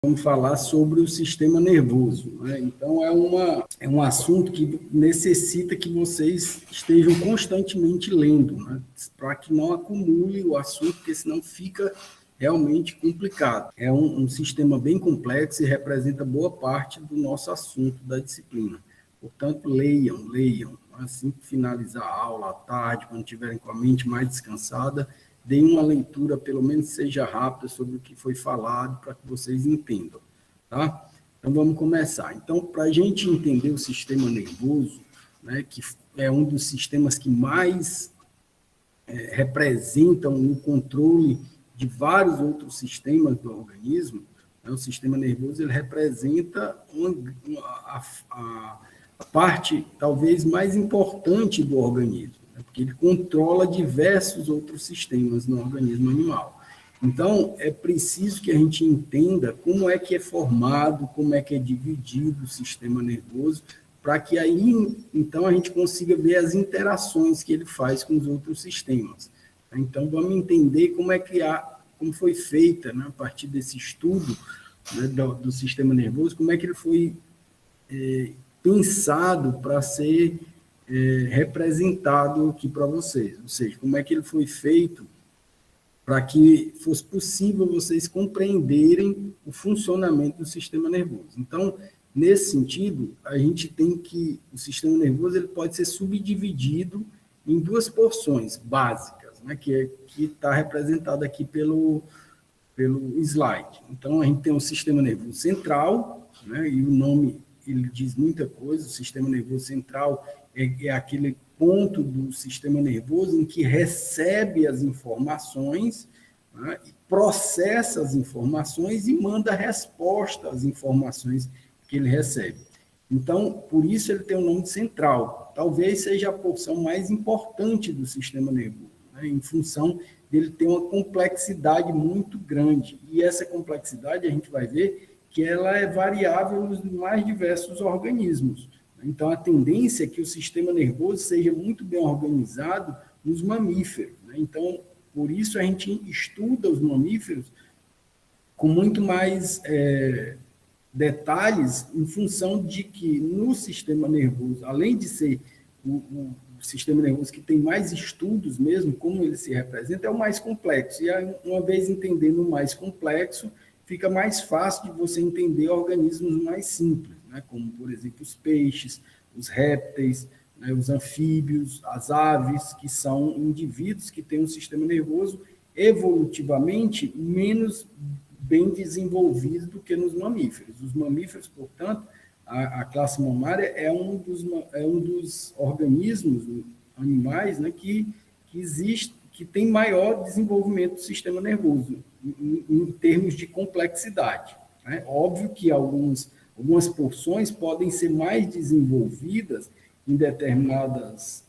Vamos falar sobre o sistema nervoso, né? Então, é um assunto que necessita que vocês estejam constantemente lendo, né? Para que não acumule o assunto, porque senão fica realmente complicado. É um sistema bem complexo e representa boa parte do nosso assunto da disciplina. Portanto, leiam. Assim que finalizar a aula, à tarde, quando estiverem com a mente mais descansada, deem uma leitura, pelo menos seja rápida, sobre o que foi falado, para que vocês entendam, tá? Então, vamos começar. Então, para a gente entender o sistema nervoso, né, que é um dos sistemas que mais representam o controle de vários outros sistemas do organismo, né, o sistema nervoso ele representa a parte, talvez, mais importante do organismo, porque ele controla diversos outros sistemas no organismo animal. Então, é preciso que a gente entenda como é que é formado, como é que é dividido o sistema nervoso, para que aí, então, a gente consiga ver as interações que ele faz com os outros sistemas. Então, vamos entender como foi feita, né, a partir desse estudo, né, do sistema nervoso, como é que ele foi pensado para ser representado aqui para vocês, ou seja, como é que ele foi feito para que fosse possível vocês compreenderem o funcionamento do sistema nervoso. Então, nesse sentido, a gente tem que o sistema nervoso ele pode ser subdividido em duas porções básicas, né, que está representado aqui pelo slide. Então, a gente tem o sistema nervoso central, né, e o nome ele diz muita coisa. O sistema nervoso central é aquele ponto do sistema nervoso em que recebe as informações, né, processa as informações e manda resposta às informações que ele recebe. Então, por isso ele tem o nome de central. Talvez seja a porção mais importante do sistema nervoso, né, em função dele ter uma complexidade muito grande. E essa complexidade a gente vai ver que ela é variável nos mais diversos organismos. Então, a tendência é que o sistema nervoso seja muito bem organizado nos mamíferos, né? Então, por isso a gente estuda os mamíferos com muito mais detalhes, em função de que no sistema nervoso, além de ser o sistema nervoso que tem mais estudos mesmo, como ele se representa, é o mais complexo. E uma vez entendendo o mais complexo, fica mais fácil de você entender organismos mais simples, né? Como, por exemplo, os peixes, os répteis, né? Os anfíbios, as aves, que são indivíduos que têm um sistema nervoso evolutivamente menos bem desenvolvido do que nos mamíferos. Os mamíferos, portanto, a classe mamária é um dos organismos animais, né, que existe, que tem maior desenvolvimento do sistema nervoso, em termos de complexidade, né? Óbvio que algumas porções podem ser mais desenvolvidas em determinadas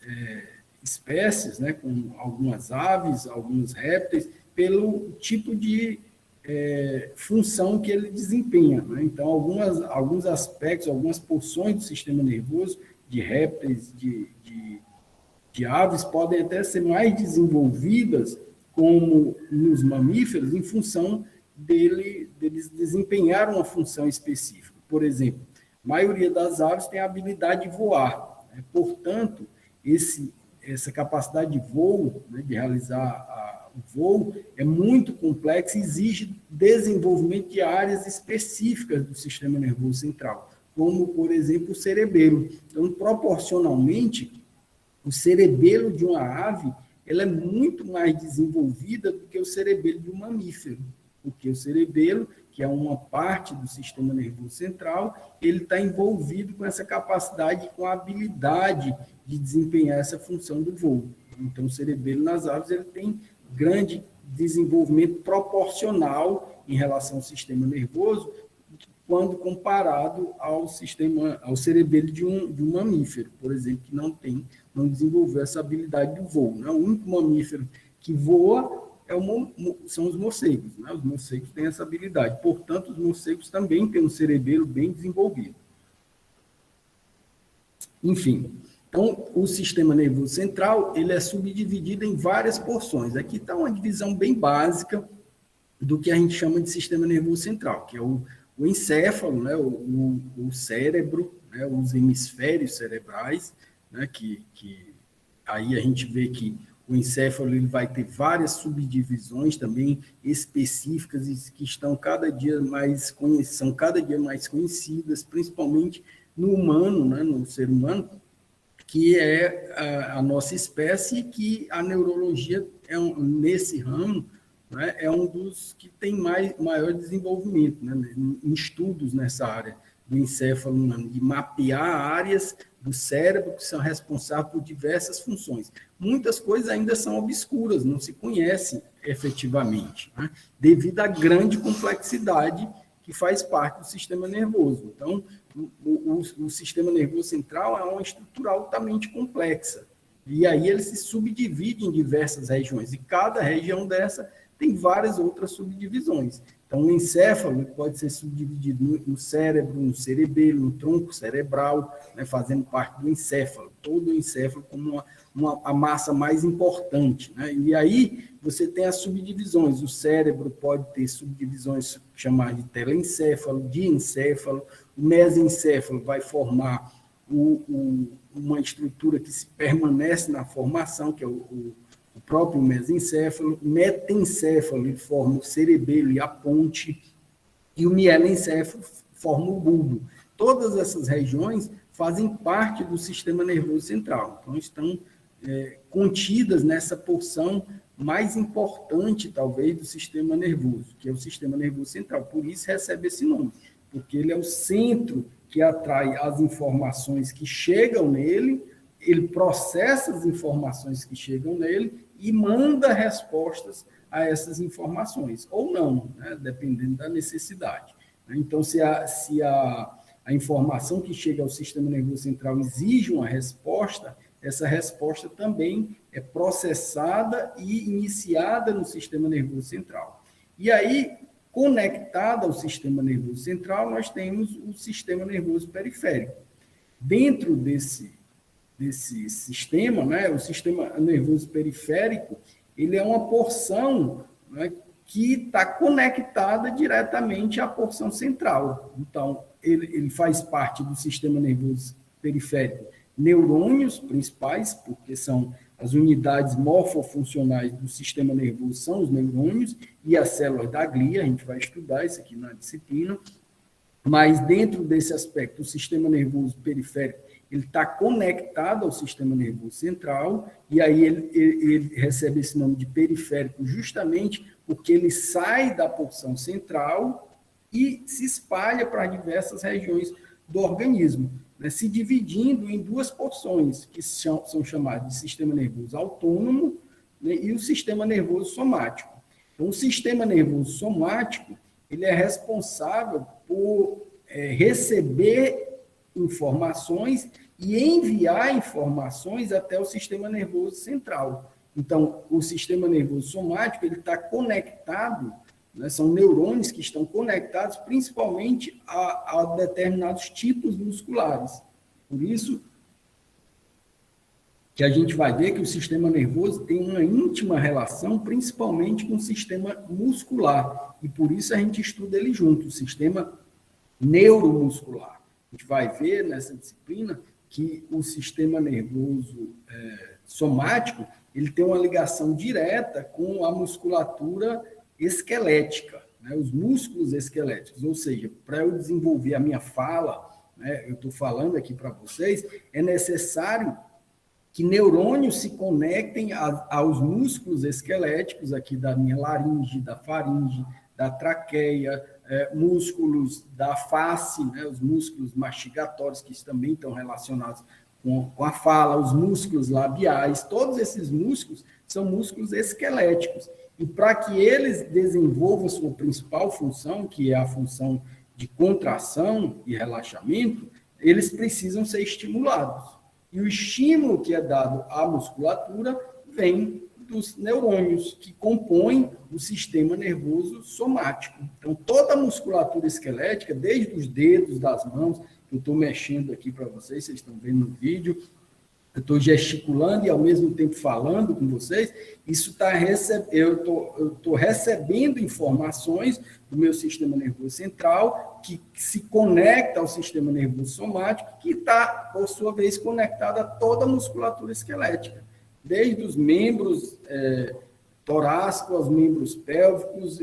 espécies, né, como algumas aves, alguns répteis, pelo tipo de função que ele desempenha, né? Então, alguns aspectos, algumas porções do sistema nervoso, de répteis, de aves, podem até ser mais desenvolvidas, como nos mamíferos, em função deles desempenhar uma função específica. Por exemplo, a maioria das aves tem a habilidade de voar, né? Portanto, essa capacidade de voo, né, de realizar o voo, é muito complexa e exige desenvolvimento de áreas específicas do sistema nervoso central, como, por exemplo, o cerebelo. Então, proporcionalmente, o cerebelo de uma ave ela é muito mais desenvolvida do que o cerebelo de um mamífero, porque o cerebelo, que é uma parte do sistema nervoso central, ele está envolvido com essa capacidade, com a habilidade de desempenhar essa função do voo. Então, o cerebelo nas aves ele tem grande desenvolvimento proporcional em relação ao sistema nervoso, quando comparado ao cerebelo de um mamífero, por exemplo, que não desenvolveu essa habilidade do voo, né? O único mamífero que voa são os morcegos, né? Os morcegos têm essa habilidade. Portanto, os morcegos também têm um cerebelo bem desenvolvido. Enfim, então, o sistema nervoso central ele é subdividido em várias porções. Aqui está uma divisão bem básica do que a gente chama de sistema nervoso central, que é o o encéfalo, né, o cérebro, né, os hemisférios cerebrais, né, que aí a gente vê que o encéfalo ele vai ter várias subdivisões também específicas e que estão são cada dia mais conhecidas, principalmente no humano, né, no ser humano, que é a nossa espécie, que a neurologia nesse ramo, né, é um dos que tem maior desenvolvimento, né, em estudos nessa área do encéfalo humano, de mapear áreas do cérebro que são responsáveis por diversas funções. Muitas coisas ainda são obscuras, não se conhecem efetivamente, né, devido à grande complexidade que faz parte do sistema nervoso. Então, o sistema nervoso central é uma estrutura altamente complexa. E aí ele se subdivide em diversas regiões. E cada região dessa tem várias outras subdivisões. Então, o encéfalo pode ser subdividido no cérebro, no cerebelo, no tronco cerebral, né, fazendo parte do encéfalo. Todo o encéfalo como a massa mais importante, né? E aí você tem as subdivisões. O cérebro pode ter subdivisões chamadas de telencéfalo, diencéfalo. O mesencéfalo vai formar uma estrutura que se permanece na formação, que é o próprio mesencéfalo. O metencéfalo ele forma o cerebelo e a ponte, e o mielencéfalo forma o bulbo. Todas essas regiões fazem parte do sistema nervoso central. Então, estão contidas nessa porção mais importante, talvez, do sistema nervoso, que é o sistema nervoso central. Por isso recebe esse nome, porque ele é o centro que atrai as informações que chegam nele, ele processa as informações que chegam nele e manda respostas a essas informações, ou não, né, dependendo da necessidade. Então, se a informação que chega ao sistema nervoso central exige uma resposta, essa resposta também é processada e iniciada no sistema nervoso central. E aí, conectada ao sistema nervoso central, nós temos o sistema nervoso periférico. Dentro desse sistema, né, o sistema nervoso periférico, ele é uma porção, né, que está conectada diretamente à porção central. Então, ele faz parte do sistema nervoso periférico. Neurônios principais, porque são as unidades morfofuncionais do sistema nervoso, são os neurônios e as células da glia, a gente vai estudar isso aqui na disciplina, mas dentro desse aspecto, o sistema nervoso periférico, ele está conectado ao sistema nervoso central, e aí ele recebe esse nome de periférico justamente porque ele sai da porção central e se espalha para diversas regiões do organismo, né, se dividindo em duas porções, que são chamadas de sistema nervoso autônomo, né, e o sistema nervoso somático. Então, o sistema nervoso somático, ele é responsável por receber informações e enviar informações até o sistema nervoso central. Então, o sistema nervoso somático, ele está conectado, né, são neurônios que estão conectados principalmente a determinados tipos musculares. Por isso que a gente vai ver que o sistema nervoso tem uma íntima relação, principalmente com o sistema muscular. E por isso a gente estuda ele junto, o sistema neuromuscular. A gente vai ver nessa disciplina que o sistema nervoso somático, ele tem uma ligação direta com a musculatura esquelética, né, os músculos esqueléticos. Ou seja, para eu desenvolver a minha fala, né, eu estou falando aqui para vocês, é necessário que neurônios se conectem aos músculos esqueléticos aqui da minha laringe, da faringe, da traqueia, músculos da face, né, os músculos mastigatórios, que também estão relacionados com a fala, os músculos labiais, todos esses músculos são músculos esqueléticos. E para que eles desenvolvam sua principal função, que é a função de contração e relaxamento, eles precisam ser estimulados. E o estímulo que é dado à musculatura vem dos neurônios, que compõem o sistema nervoso somático. Então, toda a musculatura esquelética, desde os dedos, das mãos, eu estou mexendo aqui para vocês estão vendo no vídeo, eu estou gesticulando e ao mesmo tempo falando com vocês, eu estou recebendo informações do meu sistema nervoso central, que se conecta ao sistema nervoso somático, que está, por sua vez, conectado a toda a musculatura esquelética, desde os membros torácicos aos membros pélvicos,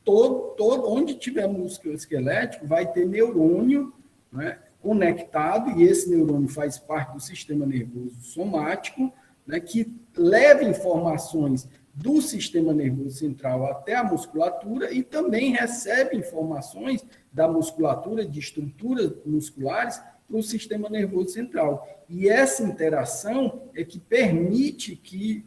onde tiver músculo esquelético, vai ter neurônio, né, conectado, e esse neurônio faz parte do sistema nervoso somático, né, que leva informações do sistema nervoso central até a musculatura e também recebe informações da musculatura, de estruturas musculares, para o sistema nervoso central. E essa interação é que permite que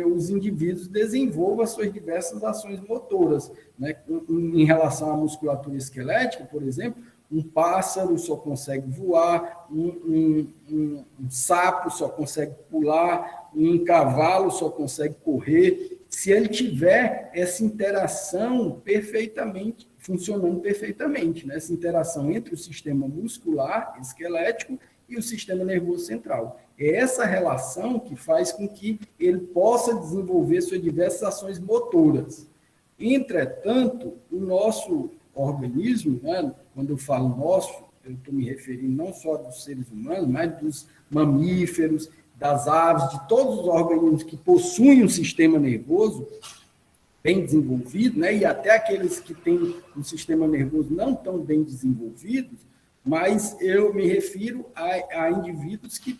os indivíduos desenvolvam as suas diversas ações motoras, né? Em relação à musculatura esquelética, por exemplo, um pássaro só consegue voar, um sapo só consegue pular, um cavalo só consegue correr, se ele tiver essa interação funcionando perfeitamente, né? Essa interação entre o sistema muscular esquelético e o sistema nervoso central. É essa relação que faz com que ele possa desenvolver suas diversas ações motoras. Entretanto, o nosso organismo, né, quando eu falo nosso, eu estou me referindo não só dos seres humanos, mas dos mamíferos, das aves, de todos os organismos que possuem um sistema nervoso bem desenvolvido, né, e até aqueles que têm um sistema nervoso não tão bem desenvolvido, mas eu me refiro a indivíduos que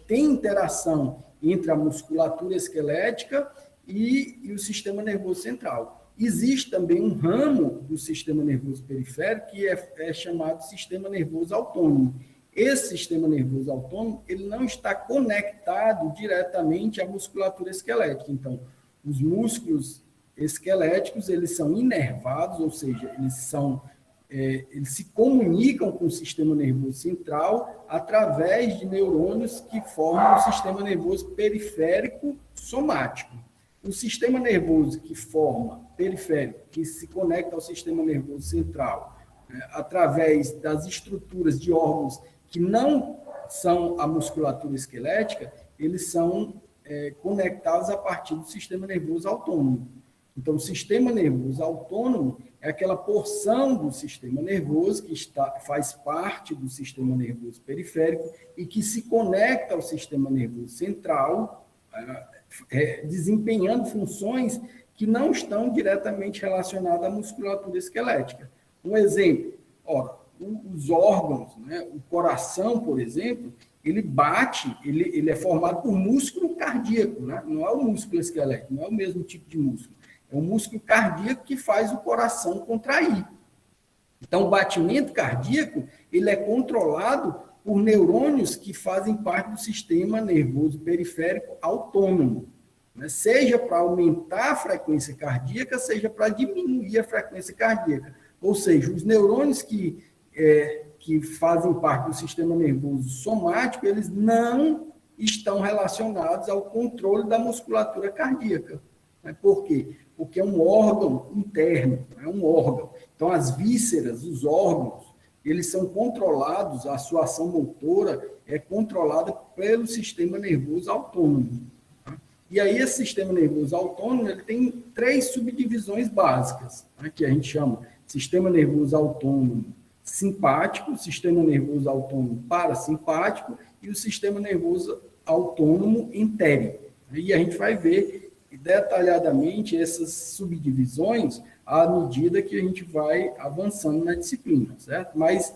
têm interação entre a musculatura esquelética e o sistema nervoso central. Existe também um ramo do sistema nervoso periférico que é chamado sistema nervoso autônomo. Esse sistema nervoso autônomo, ele não está conectado diretamente à musculatura esquelética. Então, os músculos esqueléticos, eles são inervados, ou seja, eles se comunicam com o sistema nervoso central através de neurônios que formam o sistema nervoso periférico somático. O sistema nervoso que forma periférico, que se conecta ao sistema nervoso central, né, através das estruturas de órgãos que não são a musculatura esquelética, eles são conectados a partir do sistema nervoso autônomo. Então, o sistema nervoso autônomo é aquela porção do sistema nervoso que faz parte do sistema nervoso periférico e que se conecta ao sistema nervoso central, desempenhando funções que não estão diretamente relacionadas à musculatura esquelética. Um exemplo, os órgãos, né, o coração, por exemplo, ele bate, ele é formado por músculo cardíaco, né? Não é o músculo esquelético, não é o mesmo tipo de músculo. É o músculo cardíaco que faz o coração contrair. Então, o batimento cardíaco, ele é controlado por neurônios que fazem parte do sistema nervoso periférico autônomo, né? Seja para aumentar a frequência cardíaca, seja para diminuir a frequência cardíaca. Ou seja, os neurônios que fazem parte do sistema nervoso somático, eles não estão relacionados ao controle da musculatura cardíaca. Por quê? Porque é um órgão interno, é um órgão. Então, as vísceras, os órgãos, eles são controlados, a sua ação motora é controlada pelo sistema nervoso autônomo. E aí, esse sistema nervoso autônomo, ele tem 3 subdivisões básicas, que a gente chama sistema nervoso autônomo simpático, sistema nervoso autônomo parasimpático e o sistema nervoso autônomo entérico. E a gente vai ver detalhadamente essas subdivisões à medida que a gente vai avançando na disciplina, certo? Mas,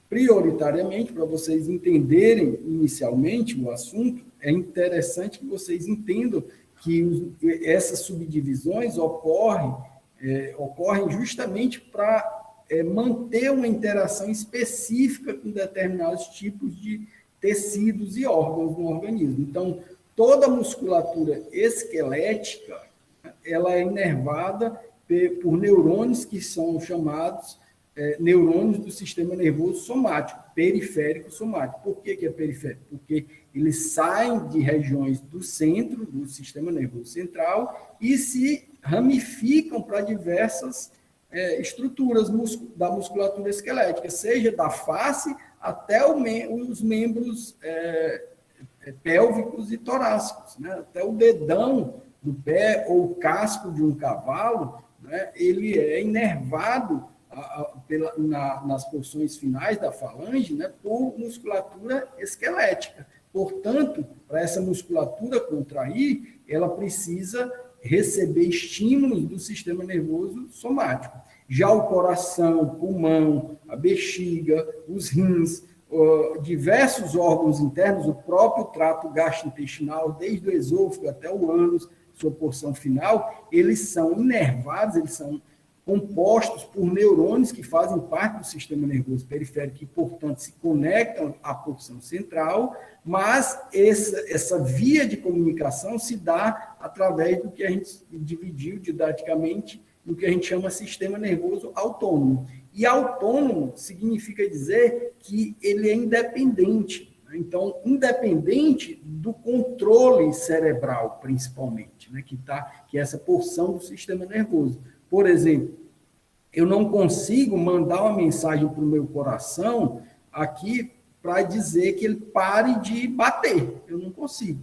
prioritariamente, para vocês entenderem inicialmente o assunto, é interessante que vocês entendam que essas subdivisões ocorrem justamente para manter uma interação específica com determinados tipos de tecidos e órgãos no organismo. Então, toda a musculatura esquelética, ela é inervada por neurônios que são chamados neurônios do sistema nervoso somático, periférico somático. Por que é periférico? Porque eles saem de regiões do centro, do sistema nervoso central, e se ramificam para diversas estruturas da musculatura esquelética, seja da face até os membros pélvicos e torácicos, né? Até o dedão do pé ou o casco de um cavalo, né, ele é inervado nas porções finais da falange, né, por musculatura esquelética. Portanto, para essa musculatura contrair, ela precisa receber estímulos do sistema nervoso somático. Já o coração, o pulmão, a bexiga, os rins, diversos órgãos internos, o próprio trato gastrointestinal, desde o esôfago até o ânus, sua porção final, eles são inervados, eles são compostos por neurônios que fazem parte do sistema nervoso periférico e, portanto, se conectam à porção central, mas essa via de comunicação se dá através do que a gente dividiu didaticamente no que a gente chama sistema nervoso autônomo. E autônomo significa dizer que ele é independente. Né? Então, independente do controle cerebral, principalmente, né? que é essa porção do sistema nervoso. Por exemplo, eu não consigo mandar uma mensagem para o meu coração aqui para dizer que ele pare de bater. Eu não consigo.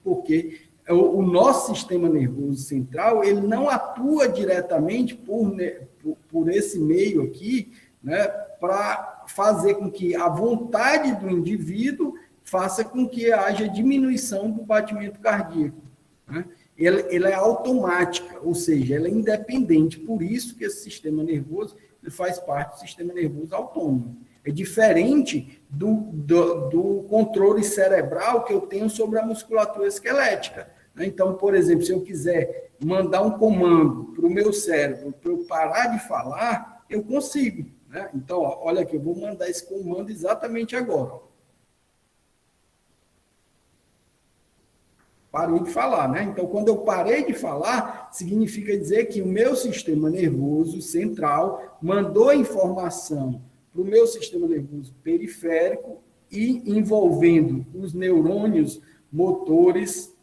Porque o nosso sistema nervoso central, ele não atua diretamente por esse meio aqui, né, para fazer com que a vontade do indivíduo faça com que haja diminuição do batimento cardíaco. Né? Ela é automática, ou seja, ela é independente. Por isso que esse sistema nervoso ele faz parte do sistema nervoso autônomo. É diferente do controle cerebral que eu tenho sobre a musculatura esquelética. Então, por exemplo, se eu quiser mandar um comando para o meu cérebro para eu parar de falar, eu consigo. Né? Então, olha aqui, eu vou mandar esse comando exatamente agora. Parei de falar, né? Então, quando eu parei de falar, significa dizer que o meu sistema nervoso central mandou informação para o meu sistema nervoso periférico e envolvendo os neurônios motores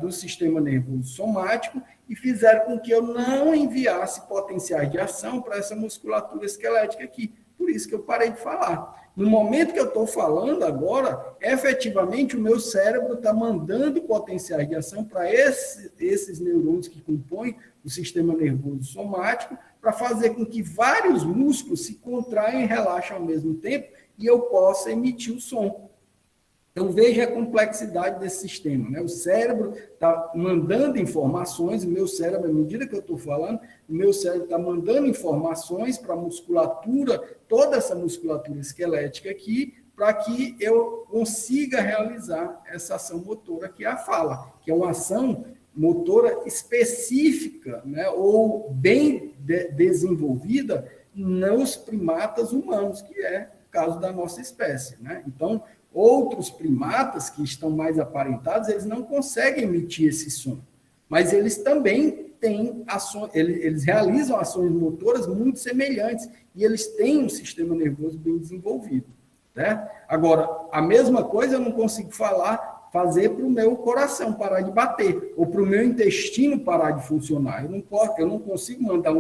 do sistema nervoso somático e fizeram com que eu não enviasse potenciais de ação para essa musculatura esquelética aqui. Por isso que eu parei de falar. No momento que eu estou falando agora, efetivamente o meu cérebro está mandando potenciais de ação para esses neurônios que compõem o sistema nervoso somático para fazer com que vários músculos se contraem e relaxem ao mesmo tempo e eu possa emitir o som. Então, veja a complexidade desse sistema. Né? O cérebro está mandando informações, o meu cérebro, à medida que eu estou falando, o meu cérebro está mandando informações para a musculatura, toda essa musculatura esquelética aqui, para que eu consiga realizar essa ação motora, que é a fala, que é uma ação motora específica, né? Ou bem desenvolvida nos primatas humanos, que é o caso da nossa espécie. Né? Então, outros primatas que estão mais aparentados, eles não conseguem emitir esse som, mas eles também têm ações, eles realizam ações motoras muito semelhantes e eles têm um sistema nervoso bem desenvolvido. Né? Agora, a mesma coisa eu não consigo fazer para o meu coração parar de bater ou para o meu intestino parar de funcionar. Eu não consigo mandar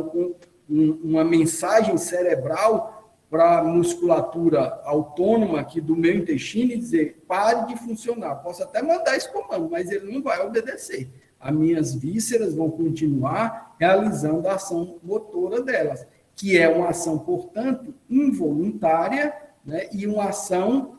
uma mensagem cerebral para a musculatura autônoma aqui do meu intestino e dizer, pare de funcionar. Posso até mandar esse comando, mas ele não vai obedecer. As minhas vísceras vão continuar realizando a ação motora delas, que é uma ação, portanto, involuntária, né, e uma ação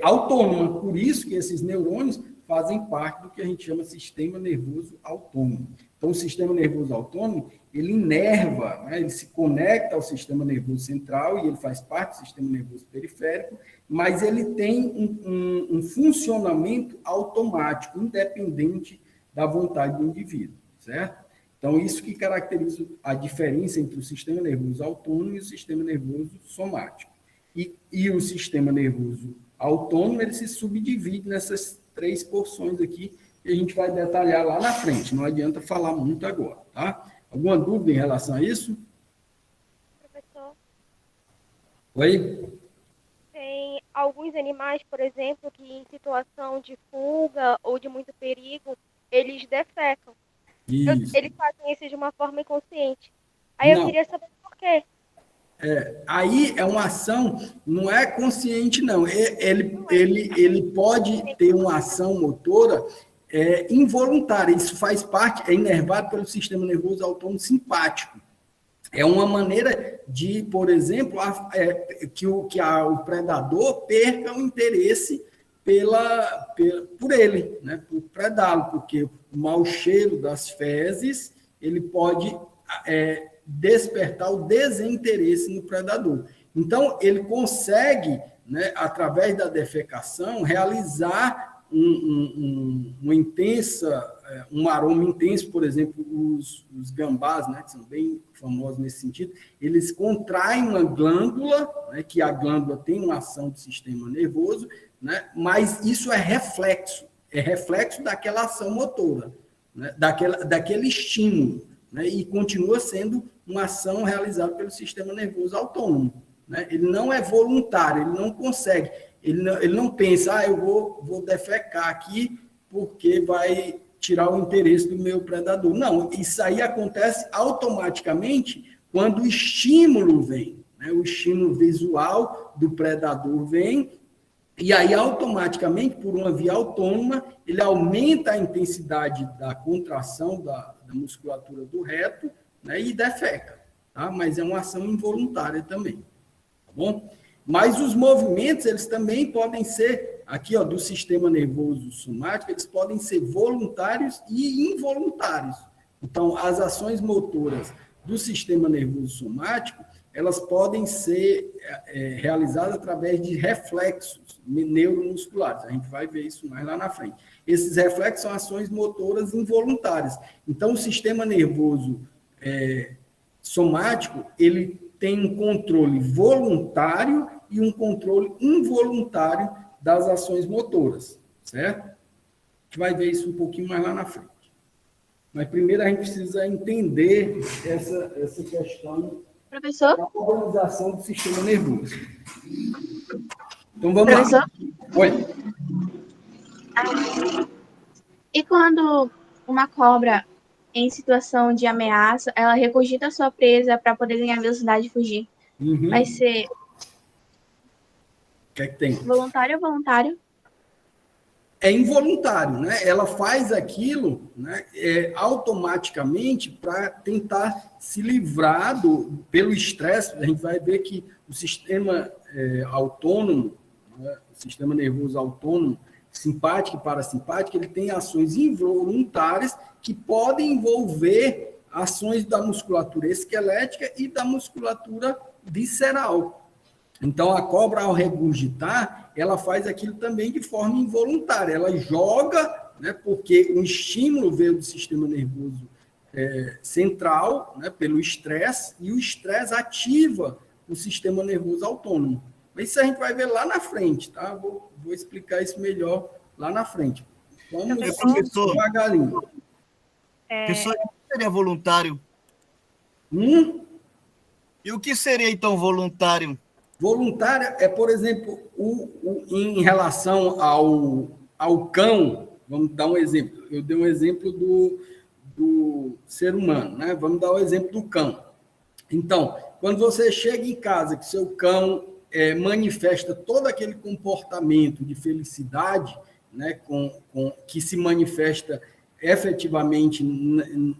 autônoma. Por isso que esses neurônios fazem parte do que a gente chama de sistema nervoso autônomo. Então, o sistema nervoso autônomo, ele inerva, né? Ele se conecta ao sistema nervoso central e ele faz parte do sistema nervoso periférico, mas ele tem um funcionamento automático, independente da vontade do indivíduo, certo? Então, isso que caracteriza a diferença entre o sistema nervoso autônomo e o sistema nervoso somático. E o sistema nervoso autônomo, ele se subdivide nessas 3 porções aqui, que a gente vai detalhar lá na frente, não adianta falar muito agora, tá? Alguma dúvida em relação a isso? Professor, Oi? tem alguns animais, por exemplo, que em situação de fuga ou de muito perigo, eles defecam. Isso. Eles fazem isso de uma forma inconsciente. Aí eu Não, queria saber por quê. Aí é uma ação, não é consciente, não. Ele pode ter uma ação motora involuntária. Isso faz parte, é inervado pelo sistema nervoso autônomo simpático. É uma maneira de, por exemplo, que o predador perca o interesse por ele, né, por predá-lo, porque o mau cheiro das fezes ele pode despertar o desinteresse no predador. Então, ele consegue, né, através da defecação, realizar um aroma intenso. Por exemplo, os gambás, né, que são bem famosos nesse sentido, eles contraem uma glândula, né, que a glândula tem uma ação do sistema nervoso, né, mas isso é reflexo daquela ação motora, né, daquele estímulo, né, e continua sendo uma ação realizada pelo sistema nervoso autônomo. Né? Ele não é voluntário, ele não consegue, ele não pensa, eu vou defecar aqui porque vai tirar o interesse do meu predador. Não, isso aí acontece automaticamente quando o estímulo vem, né? O estímulo visual do predador vem, e aí automaticamente, por uma via autônoma, ele aumenta a intensidade da contração da musculatura do reto, né, e defeca, tá? Mas é uma ação involuntária também, tá bom? Mas os movimentos, eles também podem ser, aqui, ó, do sistema nervoso somático, eles podem ser voluntários e involuntários. Então, as ações motoras do sistema nervoso somático, elas podem ser realizadas através de reflexos neuromusculares. A gente vai ver isso mais lá na frente. Esses reflexos são ações motoras involuntárias. Então, o sistema nervoso somático, ele tem um controle voluntário e um controle involuntário das ações motoras, certo? A gente vai ver isso um pouquinho mais lá na frente. Mas primeiro a gente precisa entender essa questão, professor, da organização do sistema nervoso. Então vamos professor? lá. Oi. E quando uma cobra em situação de ameaça, ela regurgita a sua presa para poder ganhar velocidade e fugir? Uhum. Vai ser O que é que tem? voluntário ou voluntário? É involuntário, né? Ela faz aquilo, né, automaticamente para tentar se livrar pelo estresse. A gente vai ver que o sistema autônomo, né, o sistema nervoso autônomo, simpático e parasimpático, ele tem ações involuntárias que podem envolver ações da musculatura esquelética e da musculatura visceral. Então, a cobra, ao regurgitar, ela faz aquilo também de forma involuntária. Ela joga, né, porque o estímulo veio do sistema nervoso central, né, pelo estresse, e o estresse ativa o sistema nervoso autônomo. Mas isso a gente vai ver lá na frente, tá? Vou explicar isso melhor lá na frente. Vamos devagarinho. Professor, o que seria voluntário? E o que seria, então, voluntário? Voluntária é, por exemplo, em relação ao cão. Vamos dar um exemplo. Eu dei um exemplo do ser humano, né? Vamos dar o exemplo do cão. Então, quando você chega em casa que seu cão manifesta todo aquele comportamento de felicidade, né, que se manifesta efetivamente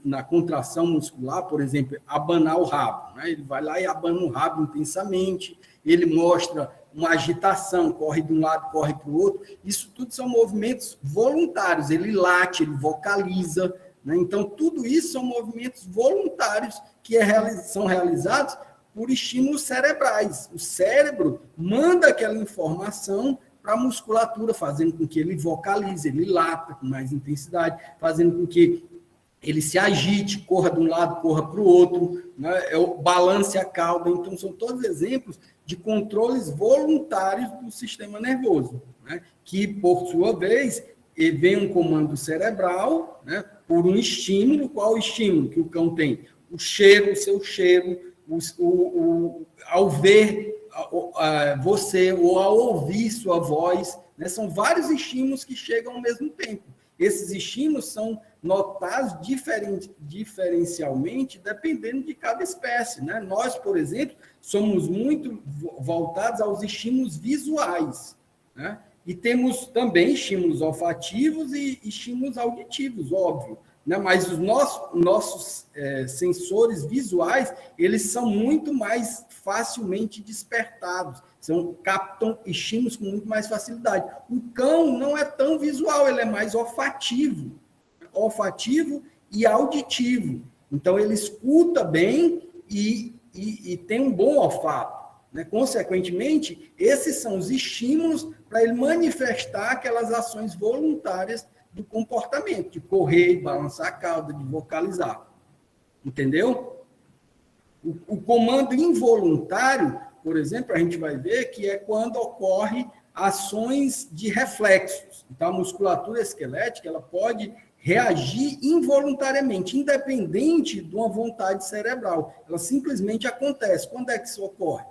na contração muscular, por exemplo, abanar o rabo, né? Ele vai lá e abana o rabo intensamente, ele mostra uma agitação, corre de um lado, corre para o outro. Isso tudo são movimentos voluntários, ele late, ele vocaliza, né? Então, tudo isso são movimentos voluntários que são realizados por estímulos cerebrais. O cérebro manda aquela informação para a musculatura, fazendo com que ele vocalize, ele lata com mais intensidade, fazendo com que ele se agite, corra de um lado, corra para o outro, né? Balance a cauda. Então, são todos exemplos de controles voluntários do sistema nervoso, né? Que, por sua vez, vem um comando cerebral, né? Por um estímulo. Qual o estímulo que o cão tem? O cheiro, o seu cheiro, ao ver você ou ao ouvir sua voz, né? São vários estímulos que chegam ao mesmo tempo. esses estímulos são notados diferencialmente dependendo de cada espécie, né? Nós, por exemplo, somos muito voltados aos estímulos visuais, né? E temos também estímulos olfativos e estímulos auditivos, óbvio, né? Mas os nossos sensores visuais, eles são muito mais facilmente despertados, captam estímulos com muito mais facilidade. O cão não é tão visual, ele é mais olfativo e auditivo. Então, ele escuta bem e tem um bom olfato, né? Consequentemente, esses são os estímulos para ele manifestar aquelas ações voluntárias do comportamento, de correr, balançar a cauda, de vocalizar. Entendeu? O comando involuntário, por exemplo, a gente vai ver que é quando ocorre ações de reflexos. Então, a musculatura esquelética ela pode reagir involuntariamente, independente de uma vontade cerebral. Ela simplesmente acontece. Quando é que isso ocorre?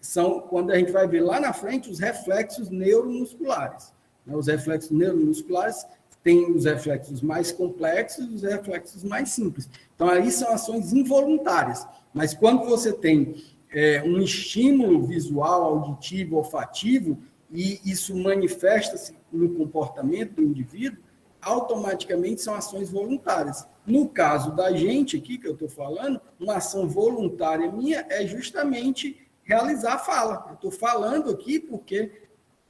São quando a gente vai ver lá na frente os reflexos neuromusculares. Os reflexos neuromusculares têm os reflexos mais complexos e os reflexos mais simples. Então, aí são ações involuntárias. Mas quando você tem um estímulo visual, auditivo, olfativo, e isso manifesta-se no comportamento do indivíduo, automaticamente são ações voluntárias. No caso da gente aqui, que eu estou falando, uma ação voluntária minha é justamente realizar a fala. Eu estou falando aqui porque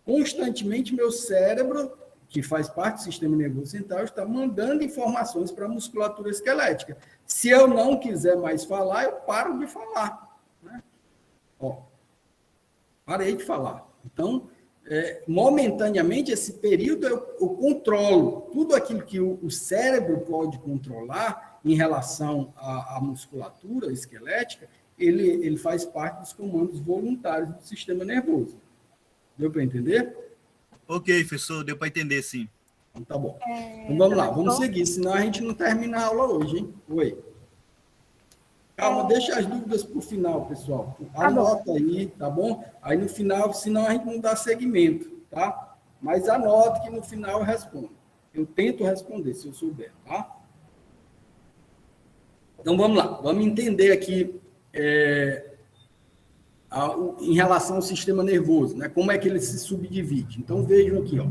constantemente meu cérebro, que faz parte do sistema nervoso central, está mandando informações para a musculatura esquelética. Se eu não quiser mais falar, eu paro de falar, né? Parei de falar. Então, momentaneamente, esse período eu controlo. Tudo aquilo que o cérebro pode controlar em relação à musculatura esquelética, ele faz parte dos comandos voluntários do sistema nervoso. Deu para entender? Ok, professor, deu para entender, sim. Então, tá bom. Então, vamos lá, vamos seguir, senão a gente não termina a aula hoje, hein? Oi. Calma, deixa as dúvidas para o final, pessoal. Anota aí, tá bom? Aí no final, senão a gente não dá seguimento, tá? Mas anote que no final eu respondo. Eu tento responder, se eu souber, tá? Então, vamos lá. Vamos entender aqui em relação ao sistema nervoso, né? Como é que ele se subdivide. Então, vejam aqui, ó.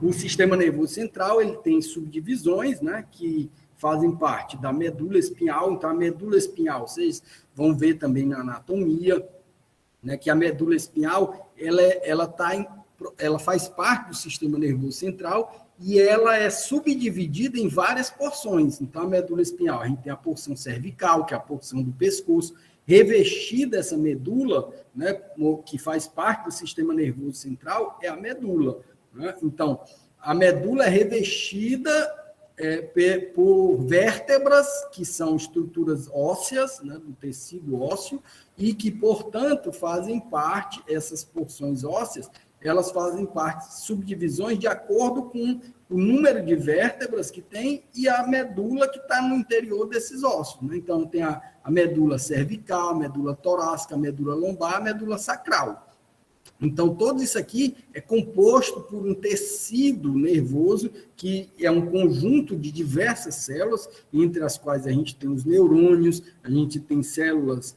O sistema nervoso central, ele tem subdivisões, né? Que fazem parte da medula espinhal. Então, a medula espinhal, vocês vão ver também na anatomia, né, que a medula espinhal, ela faz parte do sistema nervoso central e ela é subdividida em várias porções. Então, a medula espinhal, a gente tem a porção cervical, que é a porção do pescoço, revestida essa medula, né, que faz parte do sistema nervoso central, é a medula, né? Então, a medula é revestida por vértebras, que são estruturas ósseas, né, do tecido ósseo, e que, portanto, fazem parte, essas porções ósseas, elas fazem parte de subdivisões de acordo com o número de vértebras que tem e a medula que está no interior desses ossos, né? Então, tem a medula cervical, a medula torácica, a medula lombar, a medula sacral. Então, tudo isso aqui é composto por um tecido nervoso, que é um conjunto de diversas células, entre as quais a gente tem os neurônios, a gente tem células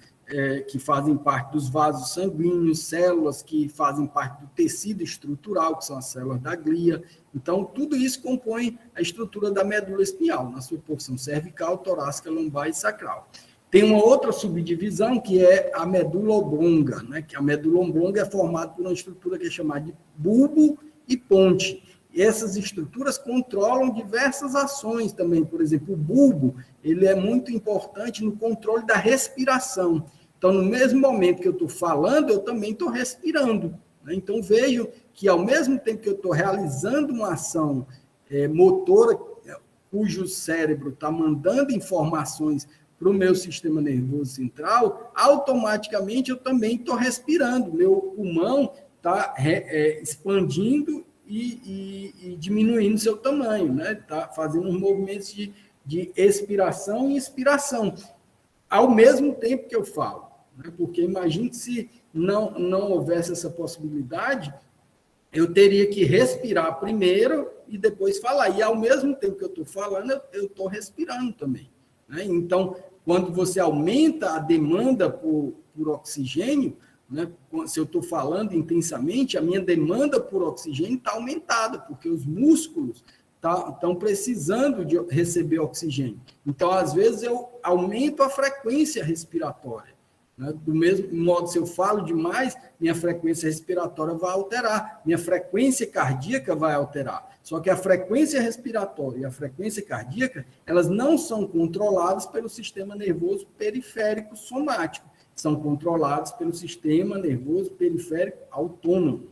que fazem parte dos vasos sanguíneos, células que fazem parte do tecido estrutural, que são as células da glia. Então, tudo isso compõe a estrutura da medula espinhal, na sua porção cervical, torácica, lombar e sacral. Tem uma outra subdivisão, que é a medula oblonga, né? Que a medula oblonga é formada por uma estrutura que é chamada de bulbo e ponte. E essas estruturas controlam diversas ações também. Por exemplo, o bulbo, ele é muito importante no controle da respiração. Então, no mesmo momento que eu estou falando, eu também estou respirando, né? Então, vejam que, ao mesmo tempo que eu estou realizando uma ação motora, cujo cérebro está mandando informações para o meu sistema nervoso central, automaticamente eu também estou respirando. Meu pulmão está expandindo e diminuindo seu tamanho, né? Está fazendo uns movimentos de expiração e inspiração, ao mesmo tempo que eu falo, né? Porque imagine se não houvesse essa possibilidade, eu teria que respirar primeiro e depois falar. E, ao mesmo tempo que eu estou falando, eu estou respirando também. Né? Então, quando você aumenta a demanda por oxigênio, né? Se eu estou falando intensamente, a minha demanda por oxigênio está aumentada, porque os músculos estão precisando de receber oxigênio. Então, às vezes, eu aumento a frequência respiratória. Né? Do mesmo modo, se eu falo demais, minha frequência respiratória vai alterar, minha frequência cardíaca vai alterar. Só que a frequência respiratória e a frequência cardíaca, elas não são controladas pelo sistema nervoso periférico somático, são controladas pelo sistema nervoso periférico autônomo,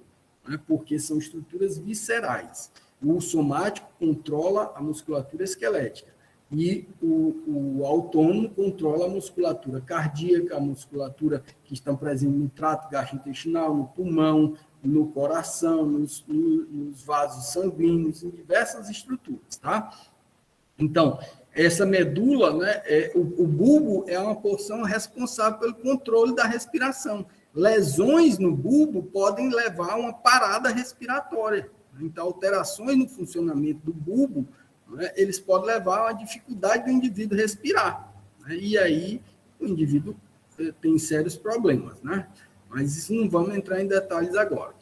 né? Porque são estruturas viscerais. O somático controla a musculatura esquelética e o autônomo controla a musculatura cardíaca, a musculatura que estão presentes no trato gastrointestinal, no pulmão, no coração, nos vasos sanguíneos, em diversas estruturas, tá? Então, essa medula, né, o bulbo é uma porção responsável pelo controle da respiração. Lesões no bulbo podem levar a uma parada respiratória. Então, alterações no funcionamento do bulbo, né, eles podem levar a uma dificuldade do indivíduo respirar. Né, e aí, o indivíduo tem sérios problemas, né? Mas isso não vamos entrar em detalhes agora.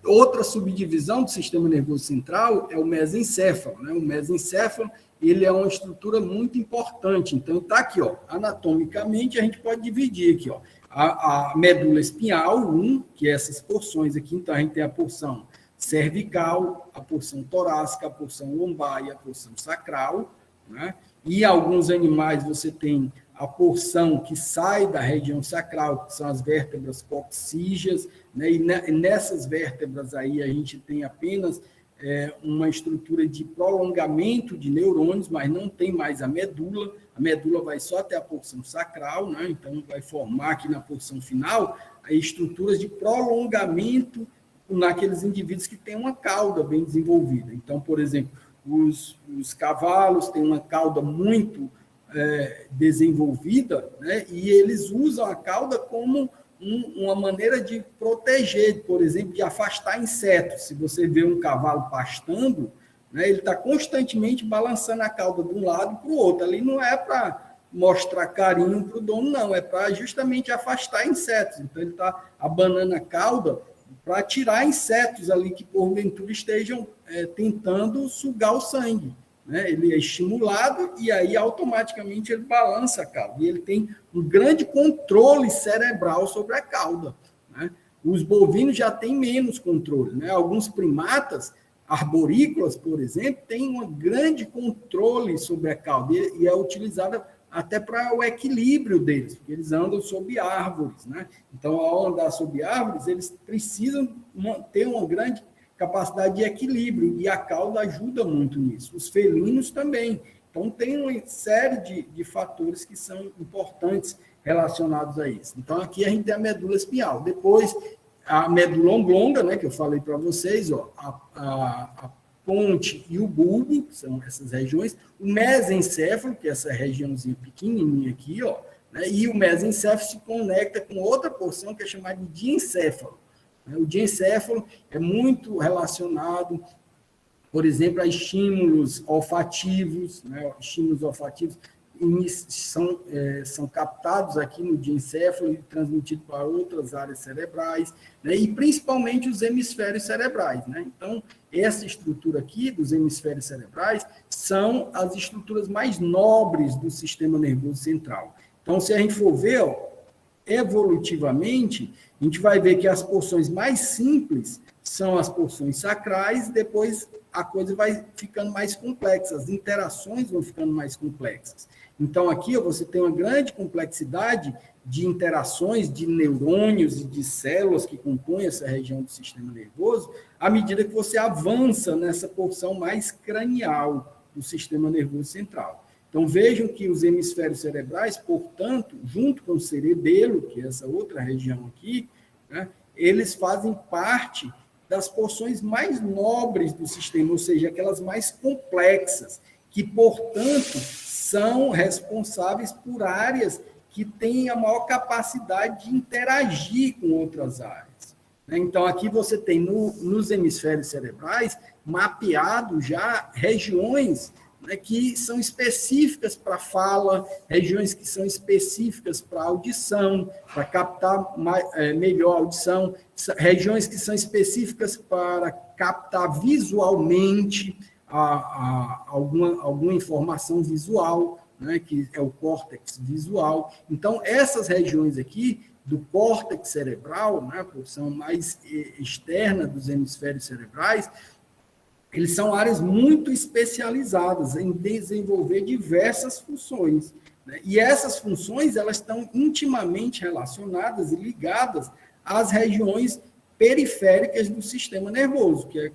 Outra subdivisão do sistema nervoso central é o mesencéfalo. Né? O mesencéfalo, ele é uma estrutura muito importante. Então, está aqui, ó, anatomicamente, a gente pode dividir aqui, ó, a medula espinhal, que é essas porções aqui. Então, a gente tem a porção cervical, a porção torácica, a porção lombar e a porção sacral. Né? E alguns animais você tem a porção que sai da região sacral, que são as vértebras coxígeas, né? E nessas vértebras aí a gente tem apenas uma estrutura de prolongamento de neurônios, mas não tem mais a medula vai só até a porção sacral, né? Então vai formar aqui na porção final aí estruturas de prolongamento naqueles indivíduos que têm uma cauda bem desenvolvida. Então, por exemplo, os cavalos têm uma cauda muito desenvolvida, né? E eles usam a cauda como uma maneira de proteger, por exemplo, de afastar insetos. Se você vê um cavalo pastando, né, ele está constantemente balançando a cauda de um lado para o outro. Ali não é para mostrar carinho para o dono, não, é para justamente afastar insetos. Então, ele está abanando a cauda para tirar insetos ali que, porventura, estejam tentando sugar o sangue. Né? Ele é estimulado e aí automaticamente ele balança a cauda. E ele tem um grande controle cerebral sobre a cauda. Né? Os bovinos já têm menos controle. Né? Alguns primatas arborícolas, por exemplo, têm um grande controle sobre a cauda e é utilizada até para o equilíbrio deles, porque eles andam sob árvores. Né? Então, ao andar sob árvores, eles precisam ter uma grande capacidade de equilíbrio, e a cauda ajuda muito nisso. Os felinos também. Então, tem uma série de fatores que são importantes relacionados a isso. Então, aqui a gente tem a medula espinhal. Depois, a medula oblonga, né, que eu falei para vocês, ó, a ponte e o bulbo, que são essas regiões, o mesencéfalo, que é essa regiãozinha pequenininha aqui, ó, né, e o mesencéfalo se conecta com outra porção que é chamada de diencéfalo. O diencéfalo é muito relacionado, por exemplo, a estímulos olfativos. Né? Estímulos olfativos são captados aqui no diencéfalo e transmitidos para outras áreas cerebrais, né? E principalmente os hemisférios cerebrais. Né? Então, essa estrutura aqui dos hemisférios cerebrais são as estruturas mais nobres do sistema nervoso central. Então, se a gente for ver, ó, evolutivamente, a gente vai ver que as porções mais simples são as porções sacrais, depois a coisa vai ficando mais complexa, as interações vão ficando mais complexas. Então, aqui você tem uma grande complexidade de interações de neurônios e de células que compõem essa região do sistema nervoso, à medida que você avança nessa porção mais cranial do sistema nervoso central. Então, vejam que os hemisférios cerebrais, portanto, junto com o cerebelo, que é essa outra região aqui, né, eles fazem parte das porções mais nobres do sistema, ou seja, aquelas mais complexas, que, portanto, são responsáveis por áreas que têm a maior capacidade de interagir com outras áreas. Então, aqui você tem nos hemisférios cerebrais mapeado já regiões, né, que são específicas para fala, regiões que são específicas para audição, para captar melhor a audição, regiões que são específicas para captar visualmente alguma informação visual, né, que é o córtex visual. Então, essas regiões aqui do córtex cerebral, né, a porção mais externa dos hemisférios cerebrais, eles são áreas muito especializadas em desenvolver diversas funções, né? E essas funções elas estão intimamente relacionadas e ligadas às regiões periféricas do sistema nervoso, que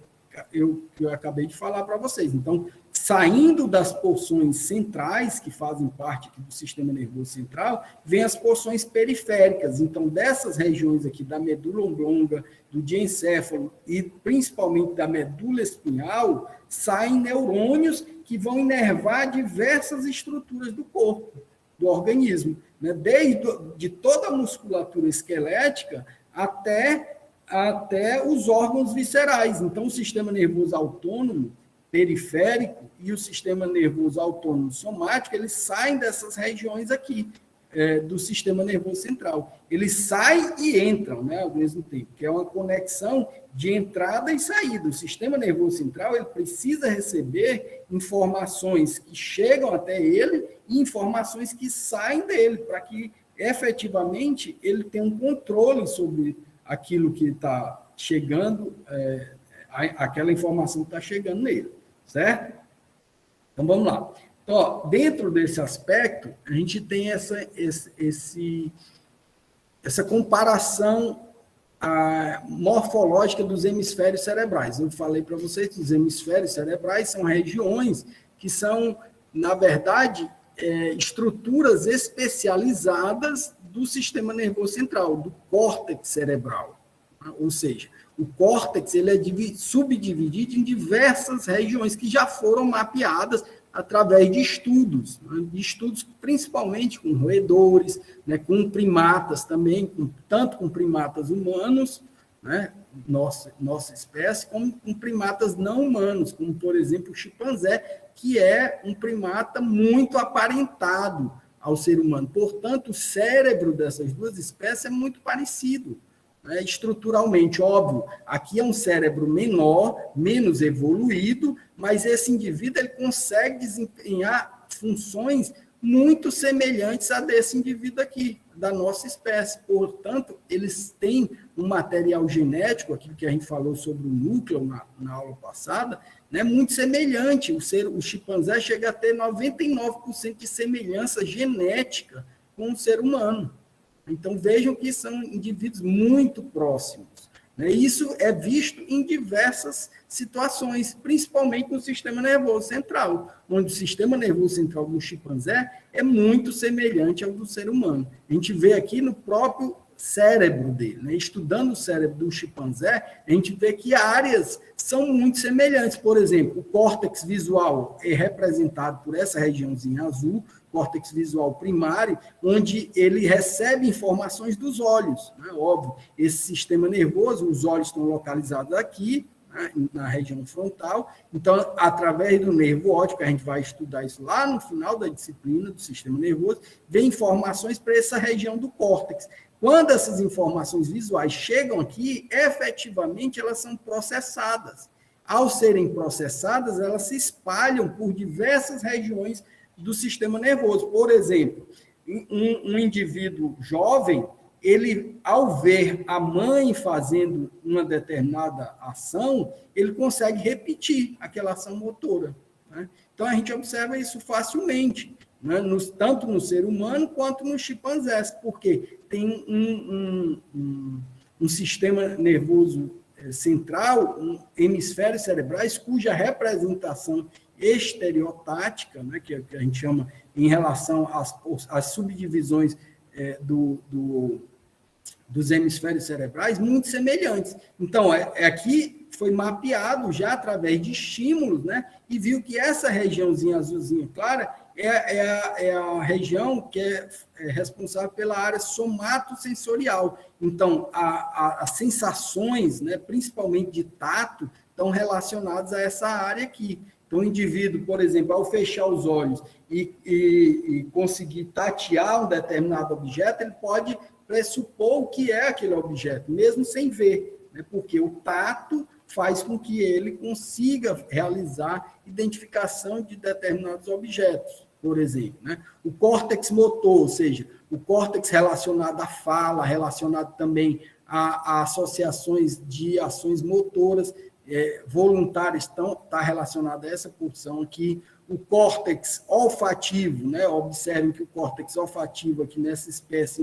eu acabei de falar para vocês. Então, saindo das porções centrais, que fazem parte aqui do sistema nervoso central, vem as porções periféricas. Então, dessas regiões aqui, da medula oblonga, do diencéfalo e principalmente da medula espinhal, saem neurônios que vão inervar diversas estruturas do corpo, do organismo, né? Desde toda a musculatura esquelética até os órgãos viscerais. Então, o sistema nervoso autônomo periférico e o sistema nervoso autônomo somático, eles saem dessas regiões aqui, do sistema nervoso central. Eles saem e entram, né, ao mesmo tempo, que é uma conexão de entrada e saída. O sistema nervoso central ele precisa receber informações que chegam até ele e informações que saem dele, para que, efetivamente, ele tenha um controle sobre aquilo que está chegando, aquela informação que está chegando nele, certo? Então, vamos lá. Então, ó, dentro desse aspecto, a gente tem essa comparação morfológica dos hemisférios cerebrais. Eu falei para vocês que os hemisférios cerebrais são regiões que são, na verdade, estruturas especializadas do sistema nervoso central, do córtex cerebral. Ou seja, o córtex ele é subdividido em diversas regiões que já foram mapeadas através de estudos, né? De estudos principalmente com roedores, né? Com primatas também, tanto com primatas humanos, né? Nossa espécie, como com primatas não humanos, como, por exemplo, o chimpanzé, que é um primata muito aparentado ao ser humano. Portanto, o cérebro dessas duas espécies é muito parecido, né? Estruturalmente, óbvio, aqui é um cérebro menor, menos evoluído, mas esse indivíduo ele consegue desempenhar funções muito semelhantes a desse indivíduo aqui, da nossa espécie. Portanto, eles têm um material genético, aquilo que a gente falou sobre o núcleo na aula passada, né, muito semelhante. O chimpanzé chega a ter 99% de semelhança genética com o ser humano. Então, vejam que são indivíduos muito próximos. Né? Isso é visto em diversas situações, principalmente no sistema nervoso central, onde o sistema nervoso central do chimpanzé é muito semelhante ao do ser humano. A gente vê aqui no próprio cérebro dele, né? Estudando o cérebro do chimpanzé, a gente vê que áreas são muito semelhantes. Por exemplo, o córtex visual é representado por essa regiãozinha azul, córtex visual primário, onde ele recebe informações dos olhos, né? Óbvio, esse sistema nervoso, os olhos estão localizados aqui, né, na região frontal. Então, através do nervo óptico, a gente vai estudar isso lá no final da disciplina do sistema nervoso, vem informações para essa região do córtex. Quando essas informações visuais chegam aqui, efetivamente elas são processadas. Ao serem processadas, elas se espalham por diversas regiões do sistema nervoso. Por exemplo, um indivíduo jovem, ele, ao ver a mãe fazendo uma determinada ação, ele consegue repetir aquela ação motora, né? Então, a gente observa isso facilmente, né? Tanto no ser humano quanto nos chimpanzés, porque tem um sistema nervoso central, hemisférios cerebrais, cuja representação estereotática, né, que a gente chama em relação às subdivisões dos hemisférios cerebrais, muito semelhantes. Então, aqui foi mapeado já através de estímulos, né, e viu que essa regiãozinha azulzinha clara, é a região que é responsável pela área somatosensorial. Então, as sensações, né, principalmente de tato, estão relacionadas a essa área aqui. Então, o indivíduo, por exemplo, ao fechar os olhos e conseguir tatear um determinado objeto, ele pode pressupor o que é aquele objeto, mesmo sem ver, né? Porque o tato faz com que ele consiga realizar identificação de determinados objetos, por exemplo, né? O córtex motor, ou seja, o córtex relacionado à fala, relacionado também a associações de ações motoras voluntárias, está relacionado a essa porção aqui. O córtex olfativo, né? Observem que o córtex olfativo aqui nessa espécie,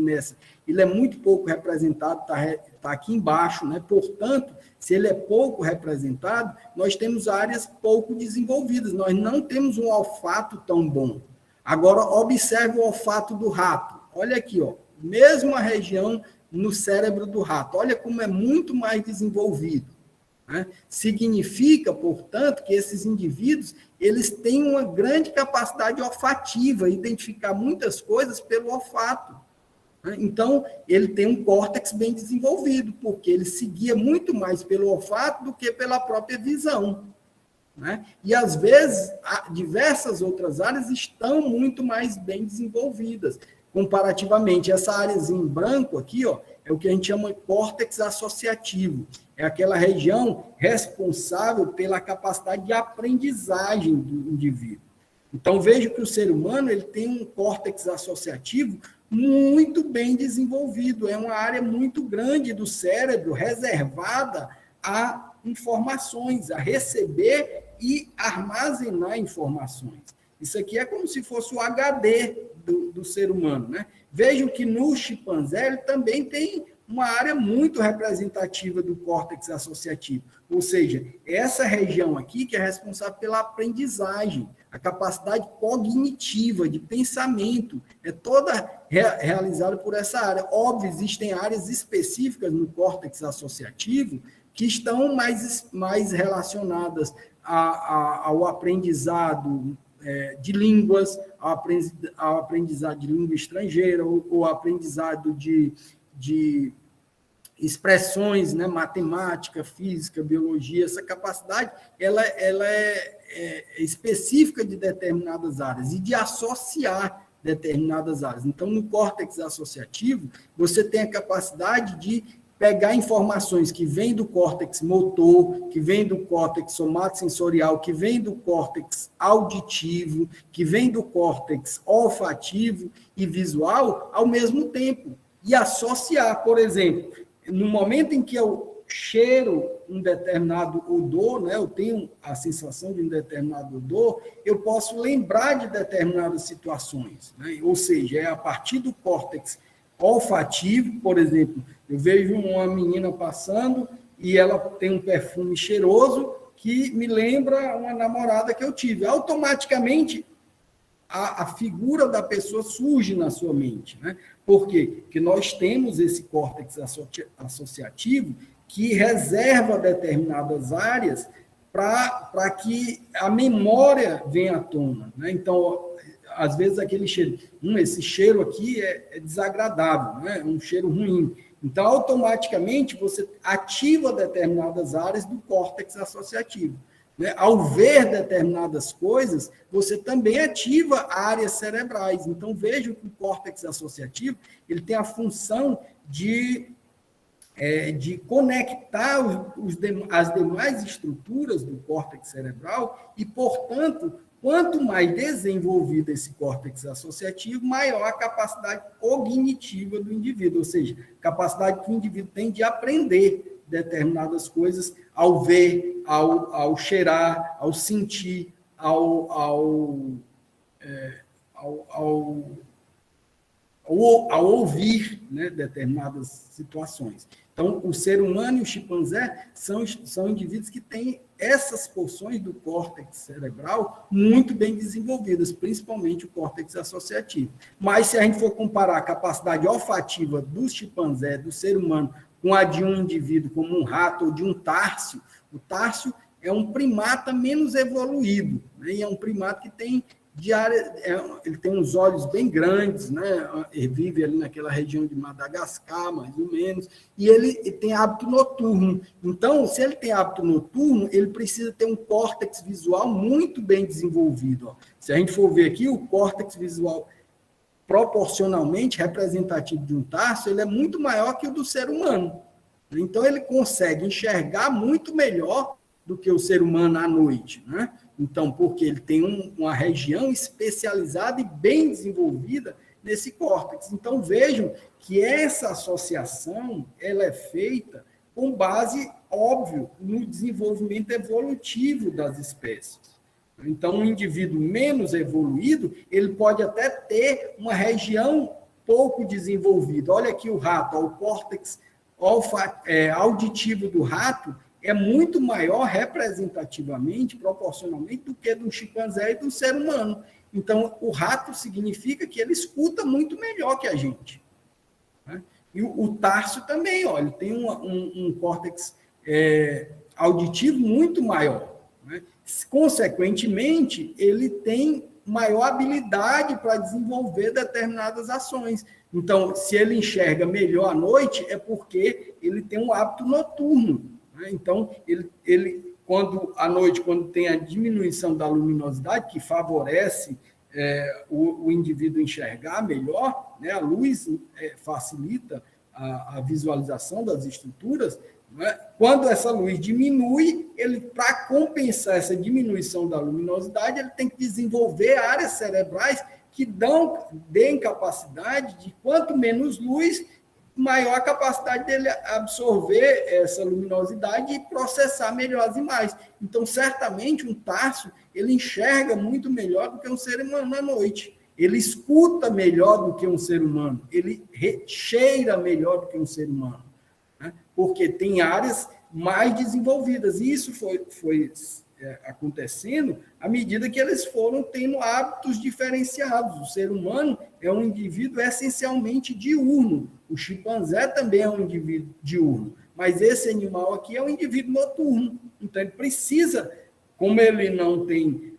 ele é muito pouco representado, está aqui embaixo, né? Portanto, se ele é pouco representado, nós temos áreas pouco desenvolvidas, nós não temos um olfato tão bom. Agora, observe o olfato do rato. Olha aqui, ó, mesma região no cérebro do rato. Olha como é muito mais desenvolvido, né? Significa, portanto, que esses indivíduos eles têm uma grande capacidade olfativa, identificar muitas coisas pelo olfato, né? Então, ele tem um córtex bem desenvolvido, porque ele se guia muito mais pelo olfato do que pela própria visão, né? E, às vezes, diversas outras áreas estão muito mais bem desenvolvidas, comparativamente. Essa áreazinha em branco aqui, ó, é o que a gente chama de córtex associativo. É aquela região responsável pela capacidade de aprendizagem do indivíduo. Então, vejo que o ser humano ele tem um córtex associativo muito bem desenvolvido. É uma área muito grande do cérebro reservada a informações, a receber e armazenar informações. Isso aqui é como se fosse o HD do ser humano, né? Vejam que no chimpanzé ele também tem uma área muito representativa do córtex associativo, ou seja, essa região aqui que é responsável pela aprendizagem, a capacidade cognitiva de pensamento, é toda realizada por essa área. Óbvio, existem áreas específicas no córtex associativo que estão mais relacionadas ao aprendizado de línguas, ao aprendizado de língua estrangeira, ou aprendizado de expressões, né, matemática, física, biologia. Essa capacidade ela é específica de determinadas áreas e de associar determinadas áreas. Então, no córtex associativo, você tem a capacidade de pegar informações que vêm do córtex motor, que vêm do córtex somatosensorial, que vêm do córtex auditivo, que vêm do córtex olfativo e visual ao mesmo tempo. E associar, por exemplo, no momento em que eu cheiro um determinado odor, né, eu tenho a sensação de um determinado odor, eu posso lembrar de determinadas situações, né? Ou seja, é a partir do córtex olfativo, por exemplo, eu vejo uma menina passando e ela tem um perfume cheiroso que me lembra uma namorada que eu tive. Automaticamente, a figura da pessoa surge na sua mente, né? Por quê? Porque nós temos esse córtex associativo que reserva determinadas áreas para que a memória venha à tona, né? Então, às vezes, aquele cheiro, esse cheiro aqui é desagradável, né? É um cheiro ruim. Então, automaticamente, você ativa determinadas áreas do córtex associativo, né? Ao ver determinadas coisas, você também ativa áreas cerebrais. Então, veja que o córtex associativo ele tem a função de conectar as demais estruturas do córtex cerebral e, portanto, quanto mais desenvolvido esse córtex associativo, maior a capacidade cognitiva do indivíduo, ou seja, capacidade que o indivíduo tem de aprender determinadas coisas ao ver, ao cheirar, ao sentir, ao ouvir, né, determinadas situações. Então, o ser humano e o chimpanzé são indivíduos que têm essas porções do córtex cerebral muito bem desenvolvidas, principalmente o córtex associativo. Mas, se a gente for comparar a capacidade olfativa do chimpanzé, do ser humano, com a de um indivíduo como um rato ou de um társio, o társio é um primata menos evoluído, né? E é um primata que tem ele tem uns olhos bem grandes, né? Ele vive ali naquela região de Madagascar, mais ou menos, e ele tem hábito noturno. Então, se ele tem hábito noturno, ele precisa ter um córtex visual muito bem desenvolvido. Ó. Se a gente for ver aqui, o córtex visual proporcionalmente representativo de um tarso, ele é muito maior que o do ser humano. Então, ele consegue enxergar muito melhor do que o ser humano à noite, né? Então, porque ele tem uma região especializada e bem desenvolvida nesse córtex. Então, vejam que essa associação ela é feita com base, óbvio, no desenvolvimento evolutivo das espécies. Então, um indivíduo menos evoluído, ele pode até ter uma região pouco desenvolvida. Olha aqui o rato, o córtex auditivo do rato é muito maior representativamente, proporcionalmente, do que do chimpanzé e do ser humano. Então, o rato significa que ele escuta muito melhor que a gente. Né? E o tarso também, ó, ele tem um córtex auditivo muito maior. Né? Consequentemente, ele tem maior habilidade para desenvolver determinadas ações. Então, se ele enxerga melhor à noite, é porque ele tem um hábito noturno. Então, ele à noite, quando tem a diminuição da luminosidade, que favorece o indivíduo enxergar melhor, né? A luz facilita a visualização das estruturas, né? Quando essa luz diminui, para compensar essa diminuição da luminosidade, ele tem que desenvolver áreas cerebrais que deem capacidade de, quanto menos luz, maior a capacidade dele absorver essa luminosidade e processar melhor as imagens. Então, certamente, um tarso, ele enxerga muito melhor do que um ser humano à noite. Ele escuta melhor do que um ser humano. Ele cheira melhor do que um ser humano. Né? Porque tem áreas mais desenvolvidas. E isso foi acontecendo à medida que eles foram tendo hábitos diferenciados. O ser humano é um indivíduo essencialmente diurno. O chimpanzé também é um indivíduo diurno. Mas esse animal aqui é um indivíduo noturno. Então, ele precisa, como ele não tem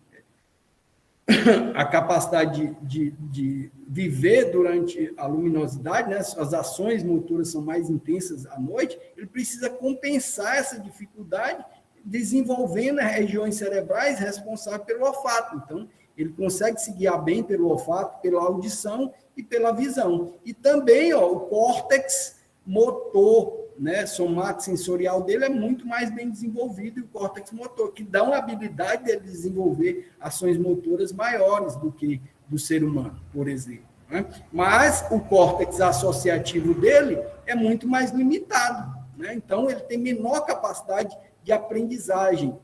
a capacidade de viver durante a luminosidade, né? As ações motoras são mais intensas à noite, ele precisa compensar essa dificuldade desenvolvendo regiões cerebrais responsáveis pelo olfato. Então, ele consegue se guiar bem pelo olfato, pela audição e pela visão. E também, o córtex motor, né, somatosensorial dele é muito mais bem desenvolvido, e o córtex motor, que dá uma habilidade de desenvolver ações motoras maiores do que do ser humano, por exemplo. Né? Mas o córtex associativo dele é muito mais limitado. Né? Então, ele tem menor capacidade de aprendizagem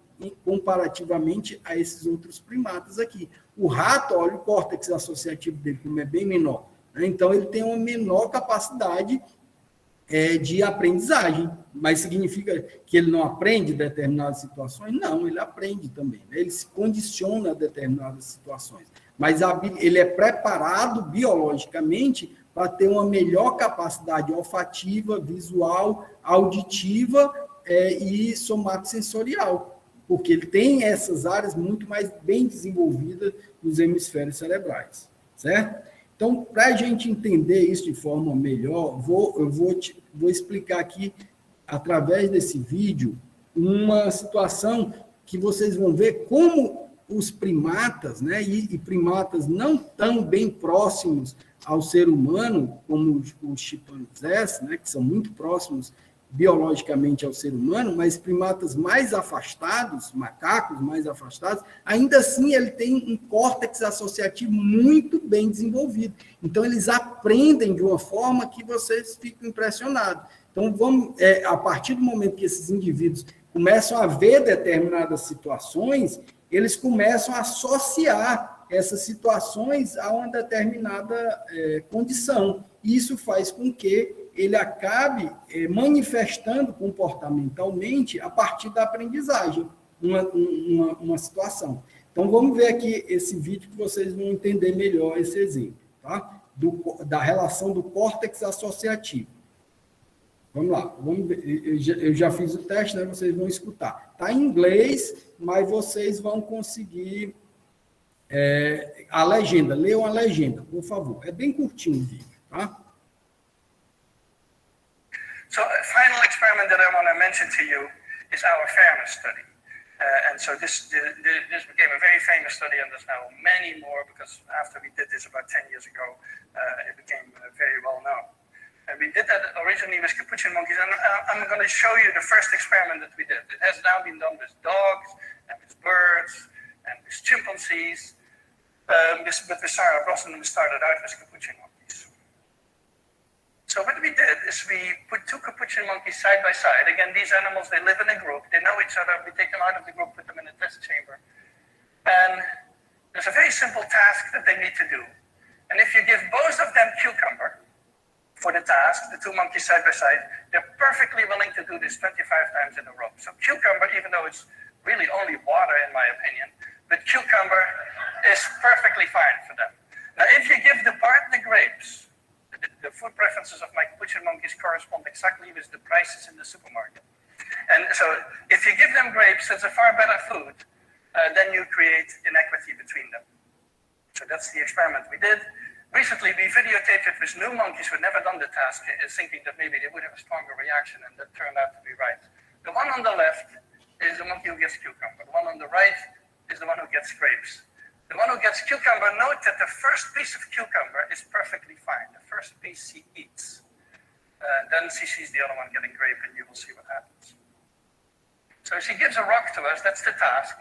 comparativamente a esses outros primatas aqui. O rato, olha o córtex associativo dele, como é bem menor. Né? Então, ele tem uma menor capacidade de aprendizagem. Mas significa que ele não aprende determinadas situações? Não, ele aprende também. Né? Ele se condiciona a determinadas situações. Mas ele é preparado biologicamente para ter uma melhor capacidade olfativa, visual, auditiva e somatosensorial, porque ele tem essas áreas muito mais bem desenvolvidas nos hemisférios cerebrais, certo? Então, para a gente entender isso de forma melhor, eu vou explicar aqui, através desse vídeo, uma situação que vocês vão ver como os primatas, né, e primatas não tão bem próximos ao ser humano, como os chimpanzés, né, que são muito próximos biologicamente ao ser humano, mas primatas mais afastados, macacos mais afastados, ainda assim ele tem um córtex associativo muito bem desenvolvido. Então, eles aprendem de uma forma que vocês ficam impressionados. Então, a partir do momento que esses indivíduos começam a ver determinadas situações, eles começam a associar essas situações a uma determinada condição. Isso faz com que ele acabe manifestando comportamentalmente a partir da aprendizagem uma situação. Então, vamos ver aqui esse vídeo que vocês vão entender melhor esse exemplo, tá? Da relação do córtex associativo. Vamos lá, vamos ver. Eu já fiz o teste, né? Vocês vão escutar. Está em inglês, mas vocês vão conseguir a legenda, leiam a legenda, por favor. É bem curtinho o vídeo, tá? So a final experiment that I want to mention to you is our fairness study. And so this became a very famous study, and there's now many more, because after we did this about 10 years ago, it became very well known. And we did that originally with capuchin monkeys, and I'm going to show you the first experiment that we did. It has now been done with dogs, and with birds, and with chimpanzees. But with Sarah Brosnan, we started out with capuchin monkeys. So what we did is we put two capuchin monkeys side by side. Again, these animals, they live in a group. They know each other. We take them out of the group, put them in a test chamber. And there's a very simple task that they need to do. And if you give both of them cucumber for the task, the two monkeys side by side, they're perfectly willing to do this 25 times in a row. So cucumber, even though it's really only water in my opinion, but cucumber is perfectly fine for them. Now, if you give the partner grapes, the food preferences of my capuchin monkeys correspond exactly with the prices in the supermarket. And so if you give them grapes, it's a far better food, then you create inequity between them. So that's the experiment we did. Recently, we videotaped it with new monkeys who had never done the task, thinking that maybe they would have a stronger reaction, and that turned out to be right. The one on the left is the monkey who gets cucumber. The one on the right is the one who gets grapes. The one who gets cucumber, note that the first piece of cucumber is perfectly fine. The first piece she eats. Then she sees the other one getting grape, and you will see what happens. So she gives a rock to us, that's the task.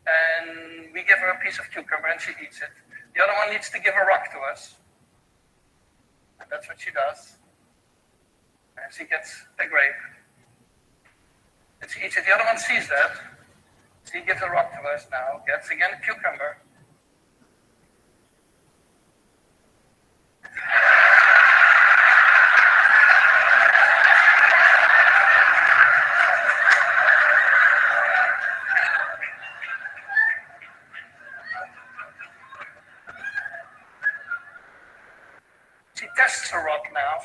And we give her a piece of cucumber, and she eats it. The other one needs to give a rock to us. And that's what she does. And she gets a grape. And she eats it. The other one sees that. She gives a rock to us now, gets again a cucumber. She tests her rock now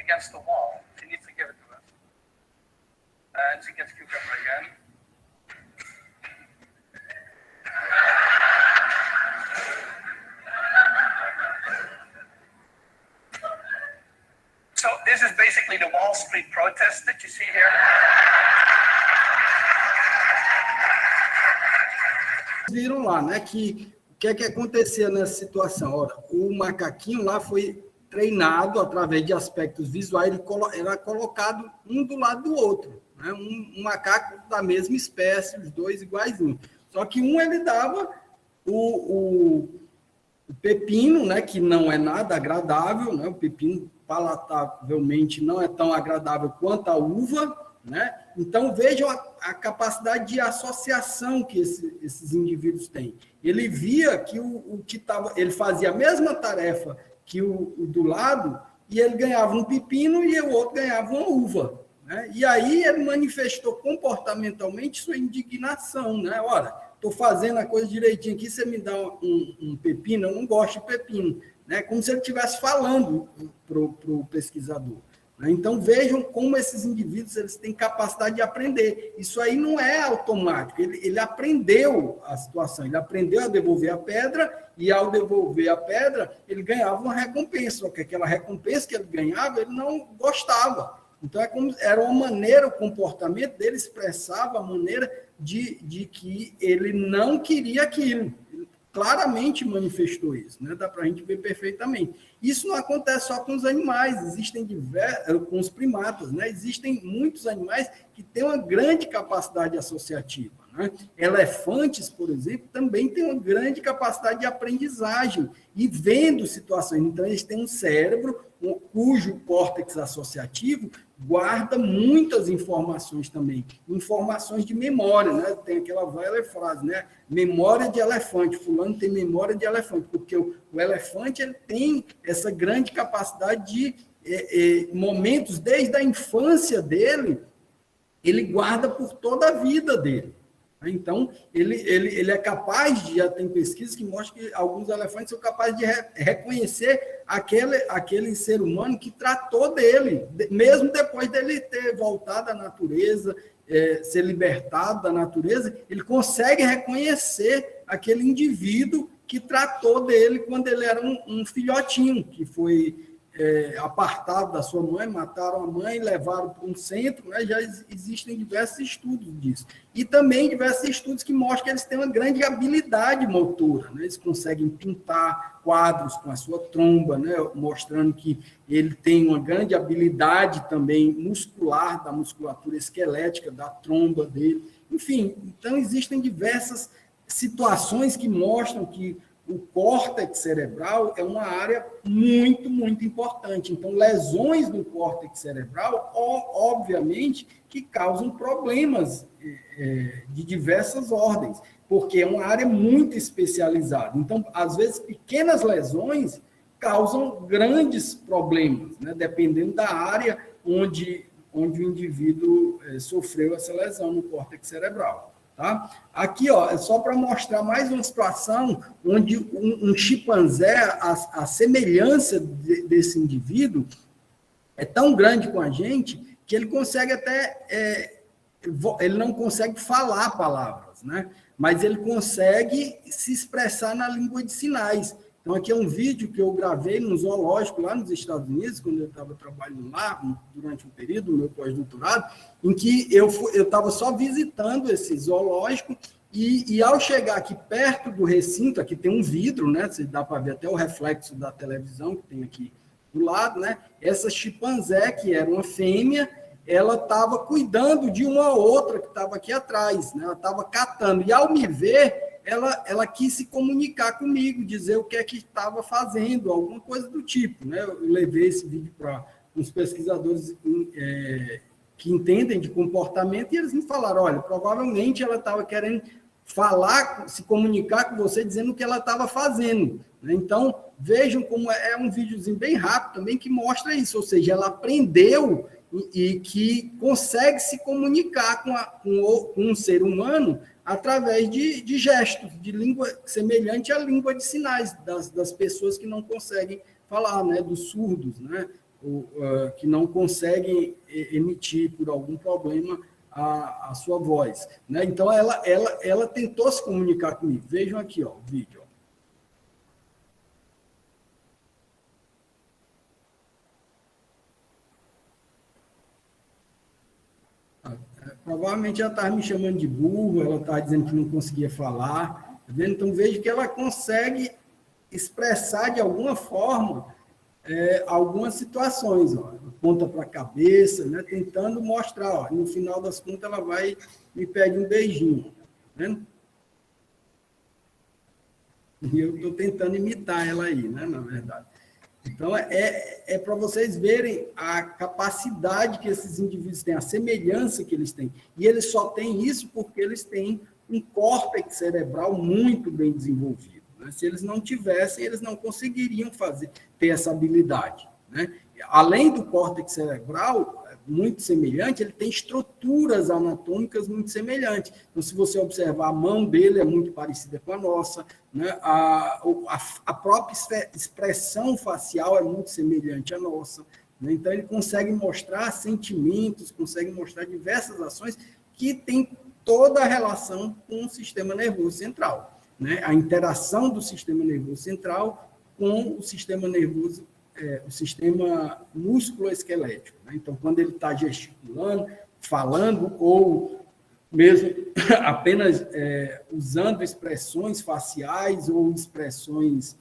against the wall. She needs to give it to us. And she gets cucumber again. So this is basically the Wall Street protest that you see here. Viram lá, né, que o que é que acontecia nessa situação? Ora, o macaquinho lá foi treinado através de aspectos visuais, ele era colocado um do lado do outro, né, um macaco da mesma espécie, os dois iguaizinhos. Só que um ele dava o pepino, né, que não é nada agradável, né, o pepino palatavelmente não é tão agradável quanto a uva, né? Então vejam a capacidade de associação que esses indivíduos têm. Ele via que ele fazia a mesma tarefa que o do lado e ele ganhava um pepino e o outro ganhava uma uva, né? E aí ele manifestou comportamentalmente sua indignação, né? Ora, estou fazendo a coisa direitinho aqui, você me dá um pepino, eu não gosto de pepino, né? Como se ele estivesse falando para o pesquisador. Então, vejam como esses indivíduos eles têm capacidade de aprender. Isso aí não é automático. Ele aprendeu a situação, ele aprendeu a devolver a pedra, e ao devolver a pedra, ele ganhava uma recompensa. Só que aquela recompensa que ele ganhava, ele não gostava. Então, era uma maneira, o comportamento dele expressava a maneira de que ele não queria aquilo. Ele claramente manifestou isso, né? Dá para a gente ver perfeitamente. Isso não acontece só com os animais, existem com os primatas, né? Existem muitos animais que têm uma grande capacidade associativa, né? Elefantes, por exemplo, também têm uma grande capacidade de aprendizagem e vendo situações. Então, eles têm um cérebro cujo córtex associativo guarda muitas informações também, informações de memória, né? Tem aquela velha frase, né? Memória de elefante, fulano tem memória de elefante, porque o elefante ele tem essa grande capacidade de momentos, desde a infância dele, ele guarda por toda a vida dele. Então, ele é capaz de, já tem pesquisas que mostram que alguns elefantes são capazes de reconhecer aquele ser humano que tratou dele, mesmo depois dele ter voltado à natureza, ser libertado da natureza, ele consegue reconhecer aquele indivíduo que tratou dele quando ele era um filhotinho, que foi apartado da sua mãe, mataram a mãe, levaram para um centro, né? Já existem diversos estudos disso. E também diversos estudos que mostram que eles têm uma grande habilidade motora, né? Eles conseguem pintar quadros com a sua tromba, né? Mostrando que ele tem uma grande habilidade também muscular, da musculatura esquelética, da tromba dele. Enfim, então existem diversas situações que mostram que o córtex cerebral é uma área muito, muito importante. Então, lesões do córtex cerebral, obviamente, que causam problemas de diversas ordens, porque é uma área muito especializada. Então, às vezes, pequenas lesões causam grandes problemas, né? Dependendo da área onde o indivíduo sofreu essa lesão no córtex cerebral. Tá? Aqui, ó, é só para mostrar mais uma situação onde um chimpanzé, a semelhança desse indivíduo é tão grande com a gente que ele consegue até, ele não consegue falar palavras, né? Mas ele consegue se expressar na língua de sinais. Então, aqui é um vídeo que eu gravei num zoológico lá nos Estados Unidos, quando eu estava trabalhando lá, durante um período, no meu pós-doutorado, em que eu estava só visitando esse zoológico e ao chegar aqui perto do recinto, aqui tem um vidro, né? Você dá para ver até o reflexo da televisão que tem aqui do lado, né? Essa chimpanzé, que era uma fêmea, ela estava cuidando de uma outra que estava aqui atrás, né? Ela estava catando. E ao me ver, ela quis se comunicar comigo, dizer o que é que estava fazendo, alguma coisa do tipo, né? Eu levei esse vídeo para uns pesquisadores que entendem de comportamento e eles me falaram, olha, provavelmente ela estava querendo falar, se comunicar com você, dizendo o que ela estava fazendo, né? Então, vejam como é um videozinho bem rápido também que mostra isso, ou seja, ela aprendeu e que consegue se comunicar com um ser humano através de gestos, de língua semelhante à língua de sinais das pessoas que não conseguem falar, né, dos surdos, né, que não conseguem emitir por algum problema a sua voz, né? Então ela tentou se comunicar comigo. Vejam aqui, ó, o vídeo. Provavelmente ela estava me chamando de burro, ela estava dizendo que não conseguia falar, tá vendo? Então vejo que ela consegue expressar de alguma forma algumas situações, ó, ponta para a cabeça, né? Tentando mostrar, ó, no final das contas ela vai me pedir um beijinho, tá vendo? E eu estou tentando imitar ela aí, né, na verdade. Então, é para vocês verem a capacidade que esses indivíduos têm, a semelhança que eles têm. E eles só têm isso porque eles têm um córtex cerebral muito bem desenvolvido, né? Se eles não tivessem, eles não conseguiriam ter essa habilidade, né? Além do córtex cerebral muito semelhante, ele tem estruturas anatômicas muito semelhantes. Então, se você observar, a mão dele é muito parecida com a nossa, né? A própria expressão facial é muito semelhante à nossa, né? Então, ele consegue mostrar sentimentos, consegue mostrar diversas ações que têm toda a relação com o sistema nervoso central, né? A interação do sistema nervoso central com o sistema nervoso o sistema músculo-esquelético, né? Então, quando ele está gesticulando, falando, ou mesmo apenas usando expressões faciais ou expressões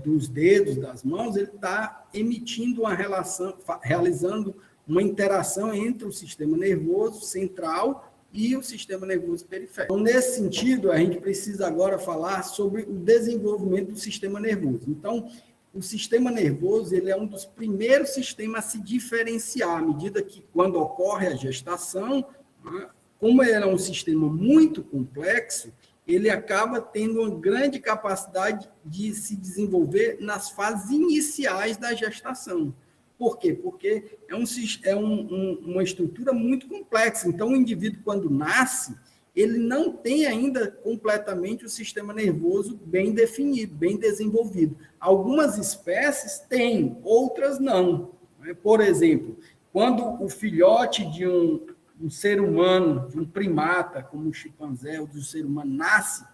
dos dedos, das mãos, ele está emitindo uma relação, realizando uma interação entre o sistema nervoso central e o sistema nervoso periférico. Então, nesse sentido, a gente precisa agora falar sobre o desenvolvimento do sistema nervoso. Então, o sistema nervoso, ele é um dos primeiros sistemas a se diferenciar à medida que, quando ocorre a gestação, né, como ele é um sistema muito complexo, ele acaba tendo uma grande capacidade de se desenvolver nas fases iniciais da gestação. Por quê? Porque é uma estrutura muito complexa. Então, o indivíduo, quando nasce, ele não tem ainda completamente o sistema nervoso bem definido, bem desenvolvido. Algumas espécies têm, outras não. Por exemplo, quando o filhote de um ser humano, de um primata, como o chimpanzé ou do ser humano, nasce,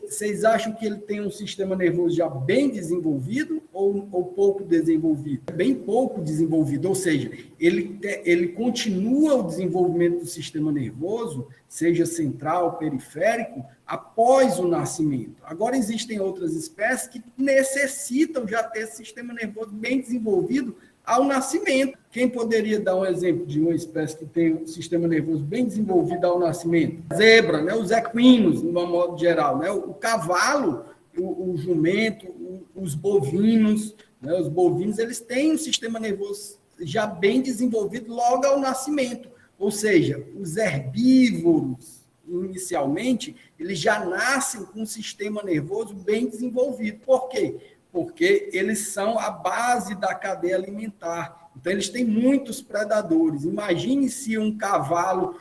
vocês acham que ele tem um sistema nervoso já bem desenvolvido ou pouco desenvolvido? Bem pouco desenvolvido, ou seja, ele continua o desenvolvimento do sistema nervoso, seja central, periférico, após o nascimento. Agora, existem outras espécies que necessitam já ter esse sistema nervoso bem desenvolvido ao nascimento. Quem poderia dar um exemplo de uma espécie que tem um sistema nervoso bem desenvolvido ao nascimento? Zebra, né? Os equinos, de um modo geral, né? O cavalo, o jumento, os bovinos, né? Os bovinos, eles têm um sistema nervoso já bem desenvolvido logo ao nascimento. Ou seja, os herbívoros, inicialmente, eles já nascem com um sistema nervoso bem desenvolvido. Por quê? Porque eles são a base da cadeia alimentar. Então, eles têm muitos predadores. Imagine se um cavalo,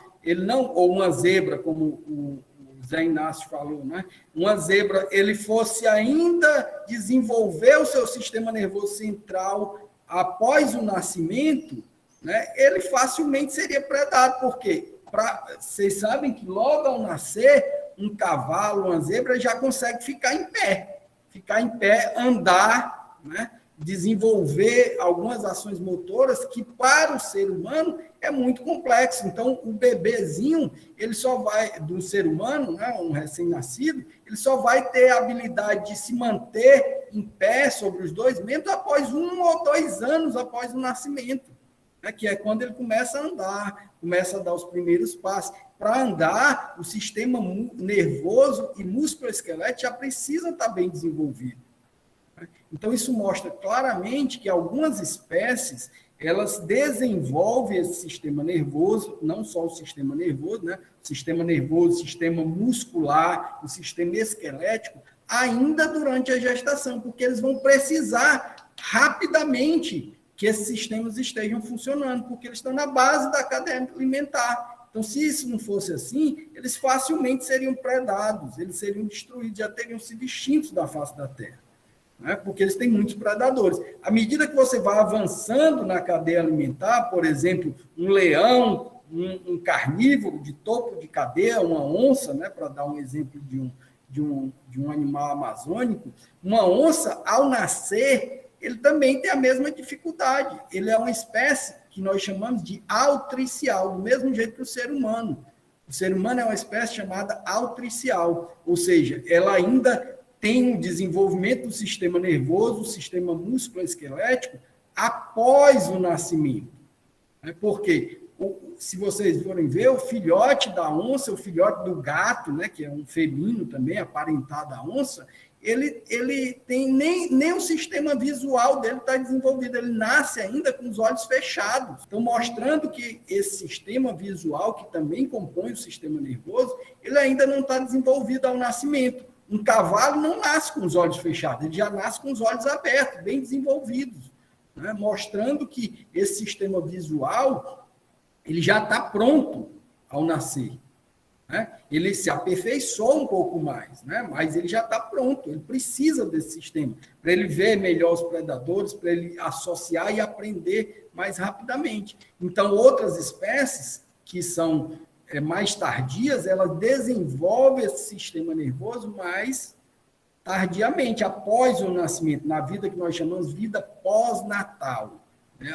ou uma zebra, como o Zé Inácio falou, né? Uma zebra, ele fosse ainda desenvolver o seu sistema nervoso central após o nascimento, né? Ele facilmente seria predado. Por quê? Vocês sabem que logo ao nascer, um cavalo, uma zebra, já consegue ficar em pé, andar, né? Desenvolver algumas ações motoras que para o ser humano é muito complexo. Então, o bebezinho, ele só vai, do ser humano, né, um recém-nascido, ele só vai ter a habilidade de se manter em pé sobre os dois membros após 1 ou 2 anos após o nascimento, né, que é quando ele começa a andar, começa a dar os primeiros passos. Para andar, o sistema nervoso e músculo-esquelético já precisam estar bem desenvolvidos. Então, isso mostra claramente que algumas espécies, elas desenvolvem esse sistema nervoso, não só o sistema nervoso, né? O sistema nervoso, o sistema muscular, o sistema esquelético, ainda durante a gestação, porque eles vão precisar rapidamente que esses sistemas estejam funcionando, porque eles estão na base da cadeia alimentar. Então, se isso não fosse assim, eles facilmente seriam predados, eles seriam destruídos, já teriam sido extintos da face da Terra, né? Porque eles têm muitos predadores. À medida que você vai avançando na cadeia alimentar, por exemplo, um leão, um carnívoro de topo de cadeia, uma onça, né, para dar um exemplo de um animal amazônico, uma onça, ao nascer, ele também tem a mesma dificuldade. Ele é uma espécie que nós chamamos de altricial, do mesmo jeito que o ser humano. O ser humano é uma espécie chamada altricial, ou seja, ela ainda tem um desenvolvimento do sistema nervoso, o sistema músculo-esquelético, após o nascimento. Porque, se vocês forem ver, o filhote da onça, o filhote do gato, né, que é um felino também, aparentado à onça, ele tem nem o sistema visual dele está desenvolvido, ele nasce ainda com os olhos fechados. Então, mostrando que esse sistema visual, que também compõe o sistema nervoso, ele ainda não está desenvolvido ao nascimento. Um cavalo não nasce com os olhos fechados, ele já nasce com os olhos abertos, bem desenvolvidos, né? Mostrando que esse sistema visual ele já está pronto ao nascer, né? Ele se aperfeiçoa um pouco mais, né? Mas ele já está pronto, ele precisa desse sistema para ele ver melhor os predadores, para ele associar e aprender mais rapidamente. Então, outras espécies que são mais tardias, elas desenvolvem esse sistema nervoso mais tardiamente, após o nascimento, na vida que nós chamamos de vida pós-natal.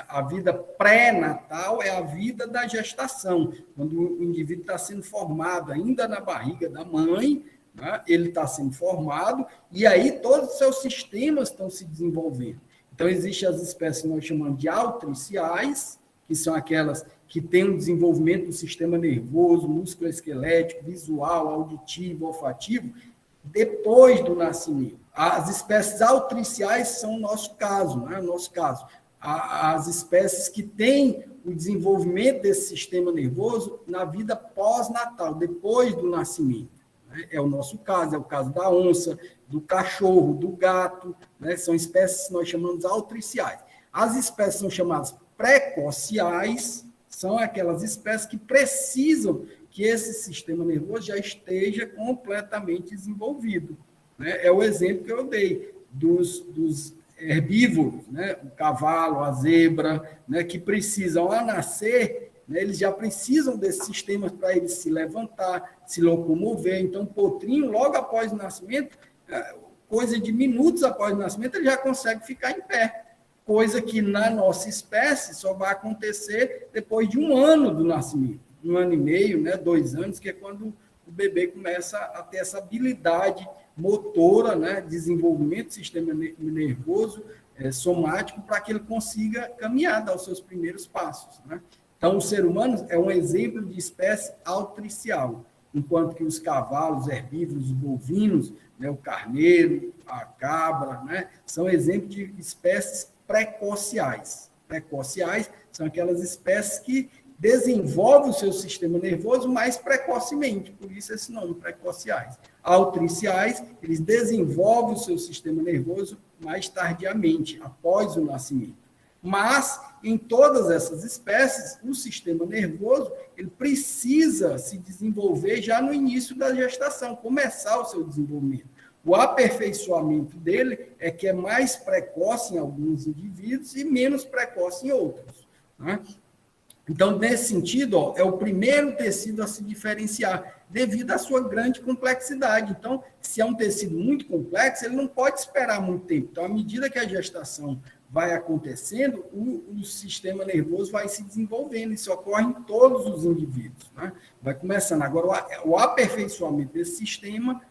A vida pré-natal é a vida da gestação, quando o indivíduo está sendo formado ainda na barriga da mãe, né? Ele está sendo formado, e aí todos os seus sistemas estão se desenvolvendo. Então, existem as espécies que nós chamamos de altriciais, que são aquelas que têm um desenvolvimento do sistema nervoso, músculo-esquelético, visual, auditivo, olfativo, depois do nascimento. As espécies altriciais são o nosso caso, né? O nosso caso. As espécies que têm o desenvolvimento desse sistema nervoso na vida pós-natal, depois do nascimento. Né? É o nosso caso, é o caso da onça, do cachorro, do gato, né? São espécies que nós chamamos altriciais. As espécies são chamadas precociais, são aquelas espécies que precisam que esse sistema nervoso já esteja completamente desenvolvido, né? É o exemplo que eu dei dos herbívoros, né? O cavalo, a zebra, né? Que precisam, ao nascer, né? Eles já precisam desses sistemas para eles se levantar, se locomover. Então, o potrinho, logo após o nascimento, coisa de minutos após o nascimento, ele já consegue ficar em pé. Coisa que na nossa espécie só vai acontecer depois de 1 ano do nascimento. 1 ano e meio, né, 2 anos, que é quando o bebê começa a ter essa habilidade motora, né, desenvolvimento do sistema nervoso somático, para que ele consiga caminhar, dar os seus primeiros passos, né? Então, o ser humano é um exemplo de espécie altricial, enquanto que os cavalos, herbívoros, os bovinos, né, o carneiro, a cabra, né, são exemplos de espécies precociais. Precociais são aquelas espécies que desenvolvem o seu sistema nervoso mais precocemente, por isso esse nome, precociais. Altriciais, eles desenvolvem o seu sistema nervoso mais tardiamente, após o nascimento. Mas, em todas essas espécies, o sistema nervoso ele precisa se desenvolver já no início da gestação, começar o seu desenvolvimento. O aperfeiçoamento dele é que é mais precoce em alguns indivíduos e menos precoce em outros, né? Então, nesse sentido, é o primeiro tecido a se diferenciar, devido à sua grande complexidade. Então, se é um tecido muito complexo, ele não pode esperar muito tempo. Então, à medida que a gestação vai acontecendo, o sistema nervoso vai se desenvolvendo. Isso ocorre em todos os indivíduos, né? Vai começando. Agora, o aperfeiçoamento desse sistema,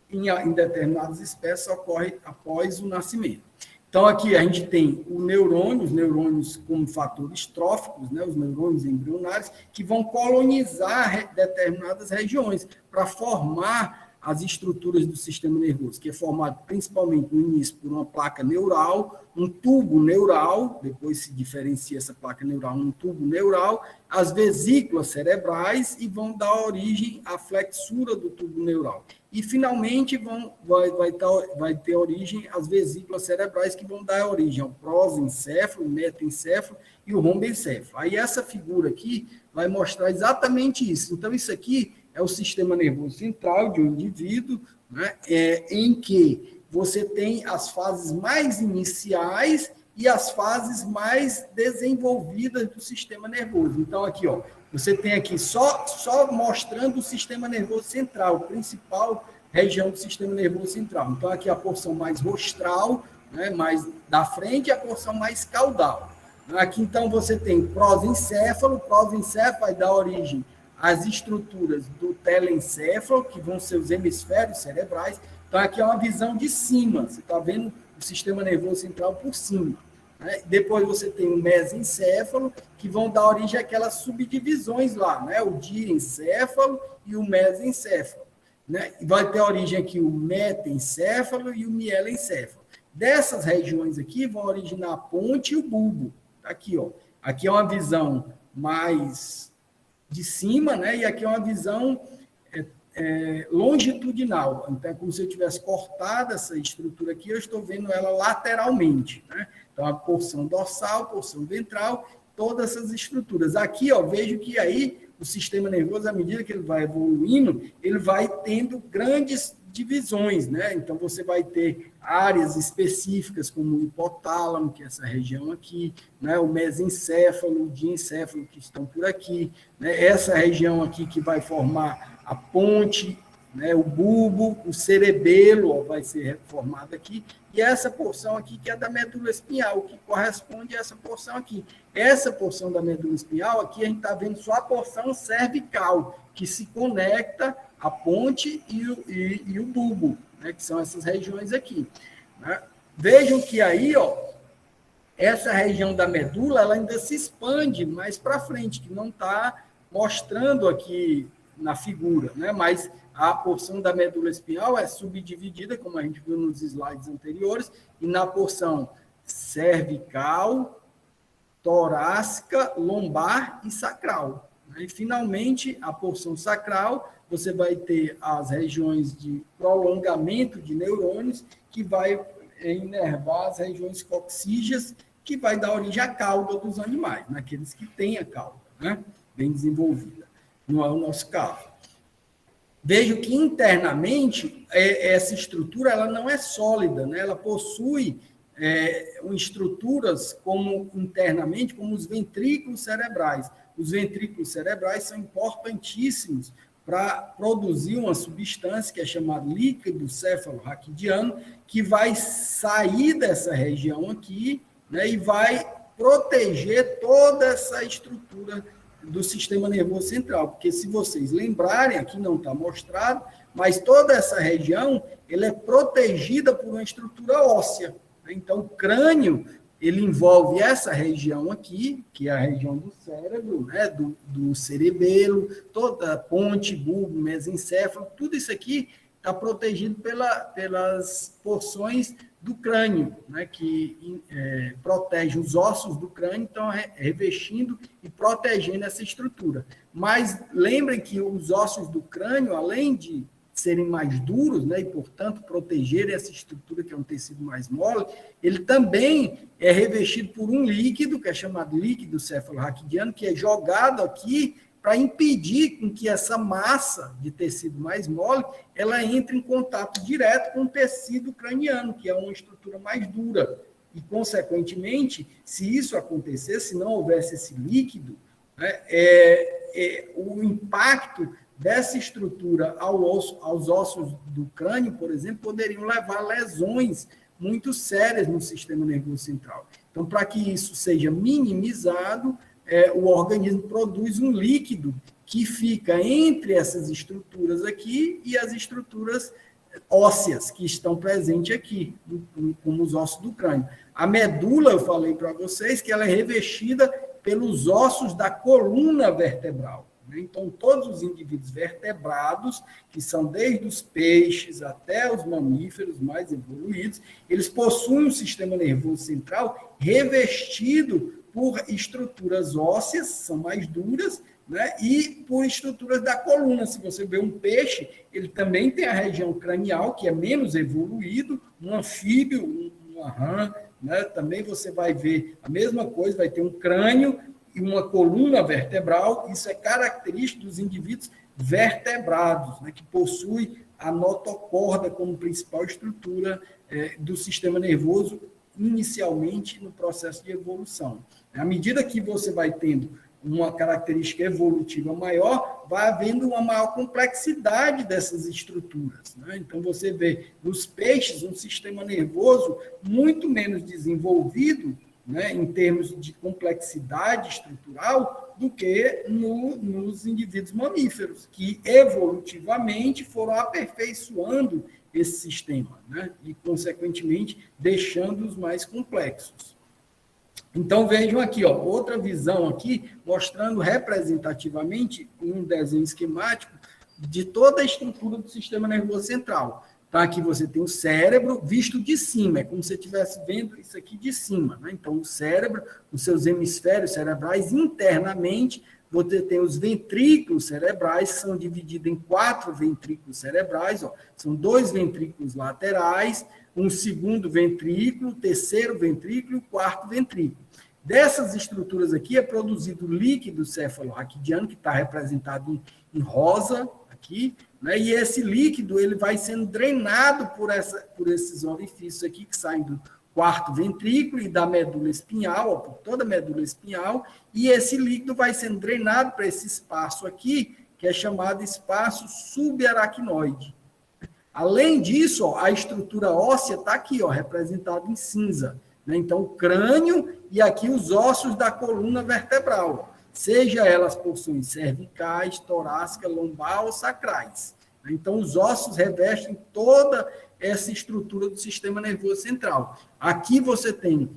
em determinadas espécies, ocorre após o nascimento. Então, aqui a gente tem os neurônios como fatores tróficos, né, os neurônios embrionários, que vão colonizar determinadas regiões para formar as estruturas do sistema nervoso, que é formado principalmente no início por uma placa neural, um tubo neural, depois se diferencia essa placa neural num tubo neural, as vesículas cerebrais e vão dar origem à flexura do tubo neural. E, finalmente, vai ter origem as vesículas cerebrais, que vão dar origem ao prosencéfalo, o metaencéfalo e o rombencéfalo. Aí, essa figura aqui vai mostrar exatamente isso. Então, isso aqui é o sistema nervoso central de um indivíduo, né, em que você tem as fases mais iniciais e as fases mais desenvolvidas do sistema nervoso. Então, aqui, ó, você tem aqui só mostrando o sistema nervoso central, a principal região do sistema nervoso central. Então, aqui a porção mais rostral, né, mais da frente, e a porção mais caudal. Aqui, então, você tem prosencéfalo vai dar origem às estruturas do telencéfalo, que vão ser os hemisférios cerebrais. Então, aqui é uma visão de cima, você está vendo o sistema nervoso central por cima. Né? Depois você tem o mesencéfalo, que vão dar origem àquelas subdivisões lá, né? O diencéfalo e o mesencéfalo. Né? E vai ter origem aqui o metencéfalo e o mielencéfalo. Dessas regiões aqui vão originar a ponte e o bulbo. Aqui, ó. Aqui é uma visão mais de cima, né? E aqui é uma visão longitudinal. Então, é como se eu tivesse cortado essa estrutura aqui, eu estou vendo ela lateralmente, né? Então, a porção dorsal, porção ventral, todas essas estruturas. Aqui, ó, vejo que aí o sistema nervoso, à medida que ele vai evoluindo, ele vai tendo grandes divisões, né? Então, você vai ter áreas específicas, como o hipotálamo, que é essa região aqui, né? O mesencéfalo, o diencéfalo, que estão por aqui, né? Essa região aqui que vai formar a ponte, né? O bulbo, o cerebelo, ó, vai ser formado aqui, e essa porção aqui que é da medula espinhal, que corresponde a essa porção aqui. Essa porção da medula espinhal, aqui a gente está vendo só a porção cervical, que se conecta à ponte e o bulbo, né, que são essas regiões aqui. Né? Vejam que aí, ó, essa região da medula, ela ainda se expande mais para frente, que não está mostrando aqui na figura, né? Mas a porção da medula espinhal é subdividida, como a gente viu nos slides anteriores, e na porção cervical, torácica, lombar e sacral. E, finalmente, a porção sacral, você vai ter as regiões de prolongamento de neurônios, que vai inervar as regiões coxígeas, que vai dar origem à cauda dos animais, naqueles que têm a cauda, né, bem desenvolvida. não é o nosso caso. Vejo que internamente essa estrutura ela não é sólida, né? Ela possui estruturas como internamente como os ventrículos cerebrais. Os ventrículos cerebrais são importantíssimos para produzir uma substância que é chamada líquido cefalorraquidiano, que vai sair dessa região aqui, né, e vai proteger toda essa estrutura do sistema nervoso central, porque se vocês lembrarem, aqui não está mostrado, mas toda essa região ela é protegida por uma estrutura óssea. Então, o crânio, ele envolve essa região aqui, que é a região do cérebro, né, do cerebelo, toda a ponte, bulbo, mesencéfalo, tudo isso aqui está protegido pelas porções do crânio, né, que protege os ossos do crânio, então revestindo e protegendo essa estrutura. Mas lembrem que os ossos do crânio, além de serem mais duros, né, e, portanto, protegerem essa estrutura, que é um tecido mais mole, ele também é revestido por um líquido, que é chamado líquido cefalorraquidiano, que é jogado aqui para impedir com que essa massa de tecido mais mole, ela entre em contato direto com o tecido craniano, que é uma estrutura mais dura. E, consequentemente, se isso acontecesse, se não houvesse esse líquido, né, o impacto dessa estrutura aos ossos do crânio, por exemplo, poderiam levar a lesões muito sérias no sistema nervoso central. Então, para que isso seja minimizado, o organismo produz um líquido que fica entre essas estruturas aqui e as estruturas ósseas que estão presentes aqui, como os ossos do crânio. A medula, eu falei para vocês, que ela é revestida pelos ossos da coluna vertebral. Então, todos os indivíduos vertebrados, que são desde os peixes até os mamíferos mais evoluídos, eles possuem um sistema nervoso central revestido por estruturas ósseas, são mais duras, né, e por estruturas da coluna. Se você vê um peixe, ele também tem a região cranial, que é menos evoluído, um anfíbio, uma rã, né, também você vai ver a mesma coisa, vai ter um crânio e uma coluna vertebral. Isso é característico dos indivíduos vertebrados, né, que possui a notocorda como principal estrutura do sistema nervoso, inicialmente no processo de evolução. À medida que você vai tendo uma característica evolutiva maior, vai havendo uma maior complexidade dessas estruturas, né? Então, você vê nos peixes um sistema nervoso muito menos desenvolvido, né, em termos de complexidade estrutural, do que nos indivíduos mamíferos, que evolutivamente foram aperfeiçoando esse sistema, né, e, consequentemente, deixando-os mais complexos. Então, vejam aqui, ó, outra visão aqui, mostrando representativamente um desenho esquemático de toda a estrutura do sistema nervoso central. Tá? Aqui você tem o cérebro visto de cima, é como se você estivesse vendo isso aqui de cima, né? Então, o cérebro, os seus hemisférios cerebrais, internamente, você tem os ventrículos cerebrais, que são divididos em 4 ventrículos cerebrais, ó. São 2 ventrículos laterais, um segundo ventrículo, terceiro ventrículo e o quarto ventrículo. Dessas estruturas aqui é produzido o líquido cefalorraquidiano, que está representado em rosa aqui, né? E esse líquido ele vai sendo drenado por esses orifícios aqui que saem do quarto ventrículo e da medula espinhal, ó, por toda a medula espinhal, e esse líquido vai sendo drenado para esse espaço aqui, que é chamado espaço subaracnoide. Além disso, ó, a estrutura óssea está aqui, ó, representada em cinza, né? Então, o crânio e aqui os ossos da coluna vertebral, ó, seja elas porções cervicais, torácicas, lombar ou sacrais. Então, os ossos revestem toda essa estrutura do sistema nervoso central. Aqui você tem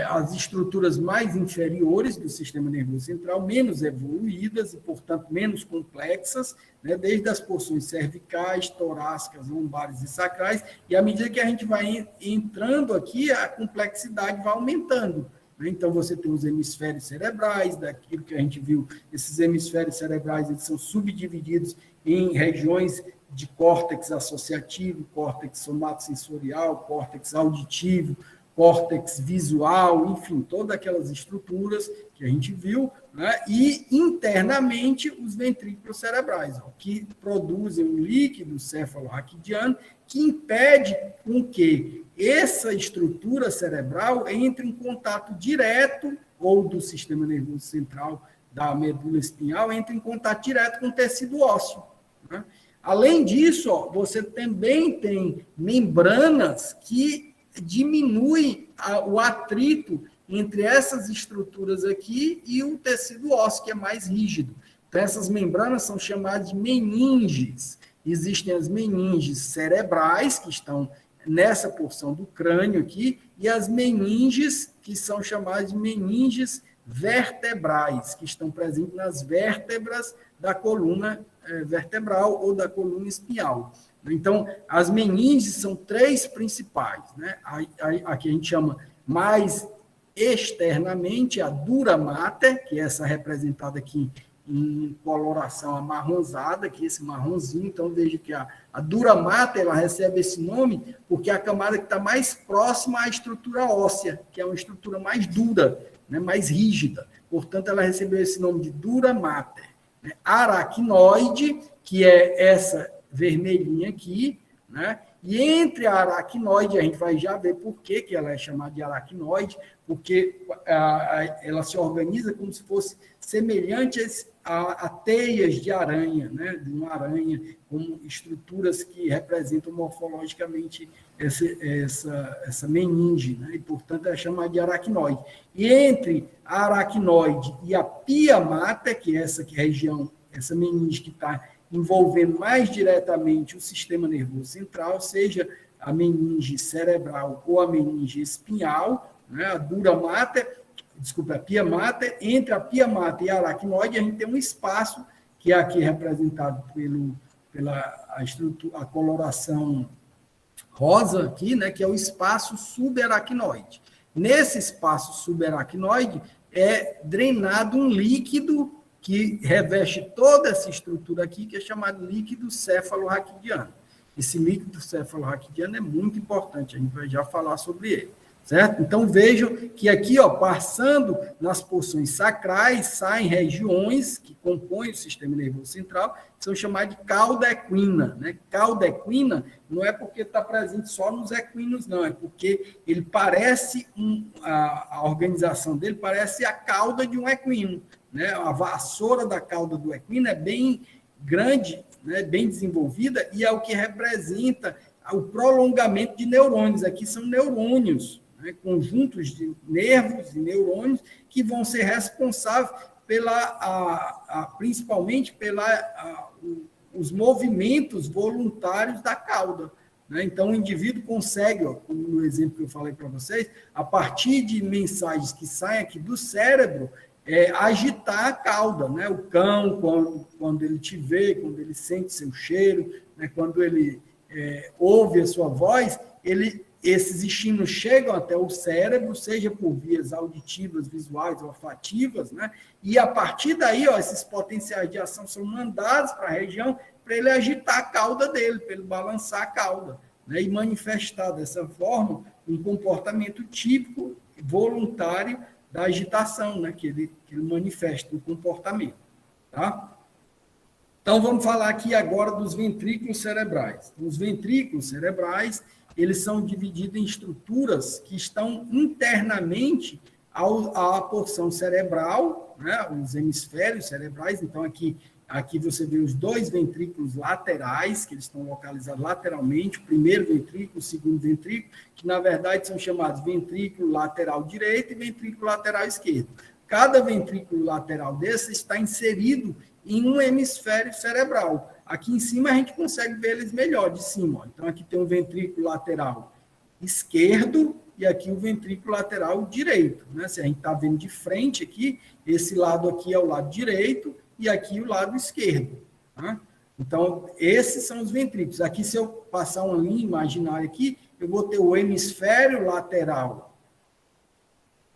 as estruturas mais inferiores do sistema nervoso central, menos evoluídas e, portanto, menos complexas, né, desde as porções cervicais, torácicas, lombares e sacrais, e à medida que a gente vai entrando aqui, a complexidade vai aumentando. Né? Então, você tem os hemisférios cerebrais, daquilo que a gente viu, esses hemisférios cerebrais eles são subdivididos em regiões de córtex associativo, córtex somatosensorial, córtex auditivo, córtex visual, enfim, todas aquelas estruturas que a gente viu, né, e internamente os ventrículos cerebrais, ó, que produzem um líquido cefalorraquidiano que impede com que essa estrutura cerebral entre em contato direto, ou do sistema nervoso central, da medula espinhal, entre em contato direto com o tecido ósseo. Né? Além disso, ó, você também tem membranas que diminuem o atrito entre essas estruturas aqui e o tecido ósseo, que é mais rígido. Então, essas membranas são chamadas de meninges. Existem as meninges cerebrais, que estão nessa porção do crânio aqui, e as meninges, que são chamadas de meninges vertebrais, que estão presentes nas vértebras da coluna vertebral ou da coluna espinhal. Então, as meninges são 3 principais, né? Aqui a gente chama mais externamente a dura mater, que é essa representada aqui em coloração amarronzada, que é esse marronzinho. Então, veja que a dura mater, ela recebe esse nome porque é a camada que está mais próxima à estrutura óssea, que é uma estrutura mais dura, né, mais rígida. Portanto, ela recebeu esse nome de dura mater. Aracnoide, que é essa vermelhinha aqui, né? E entre a aracnoide, a gente vai já ver por que ela é chamada de aracnoide, porque ela se organiza como se fosse semelhante a teias de aranha, né? De uma aranha, como estruturas que representam morfologicamente essa meninge, né? E, portanto, é chamada de aracnoide. E entre a aracnoide e a pia mater, que é essa região, essa meninge que está envolvendo mais diretamente o sistema nervoso central, seja a meninge cerebral ou a meninge espinhal, né, a dura mater, desculpa, a pia mater. Entre a pia mater e a aracnoide, a gente tem um espaço que é aqui representado pela a coloração rosa aqui, né, que é o espaço subaracnoide. Nesse espaço subaracnoide é drenado um líquido que reveste toda essa estrutura aqui, que é chamado líquido cefalorraquidiano. Esse líquido cefalorraquidiano é muito importante, a gente vai já falar sobre ele, certo? Então, vejam que aqui, ó, passando nas porções sacrais, saem regiões que compõem o sistema nervoso central, que são chamadas de cauda equina, né? Cauda equina não é porque está presente só nos equinos, não, é porque ele parece, a organização dele parece a cauda de um equino, né? A vassoura da cauda do equino é bem grande, né? Bem desenvolvida, e é o que representa o prolongamento de neurônios. Aqui são neurônios, né? Conjuntos de nervos e neurônios que vão ser responsáveis principalmente os movimentos voluntários da cauda, né? Então, o indivíduo consegue, ó, como no exemplo que eu falei para vocês, a partir de mensagens que saem aqui do cérebro, agitar a cauda, né? O cão, quando ele te vê, quando ele sente seu cheiro, né? Quando ele ouve a sua voz, esses estímulos chegam até o cérebro, seja por vias auditivas, visuais, olfativas, né? E a partir daí, ó, esses potenciais de ação são mandados para a região para ele agitar a cauda dele, para ele balançar a cauda, né? E manifestar dessa forma um comportamento típico, voluntário, da agitação, né, que ele manifesta no comportamento. Tá? Então, vamos falar aqui agora dos ventrículos cerebrais. Os ventrículos cerebrais, eles são divididos em estruturas que estão internamente à porção cerebral, né, os hemisférios cerebrais. Então, aqui você vê os 2 ventrículos laterais, que eles estão localizados lateralmente, o primeiro ventrículo, o segundo ventrículo, que na verdade são chamados ventrículo lateral direito e ventrículo lateral esquerdo. Cada ventrículo lateral desse está inserido em um hemisfério cerebral. Aqui em cima a gente consegue ver eles melhor, de cima. Ó. Então aqui tem um ventrículo lateral esquerdo e aqui o ventrículo lateral direito. Né? Se a gente está vendo de frente aqui, esse lado aqui é o lado direito, e aqui o lado esquerdo. Tá? Então, esses são os ventrículos. Aqui, se eu passar uma linha imaginária aqui, eu vou ter o hemisfério lateral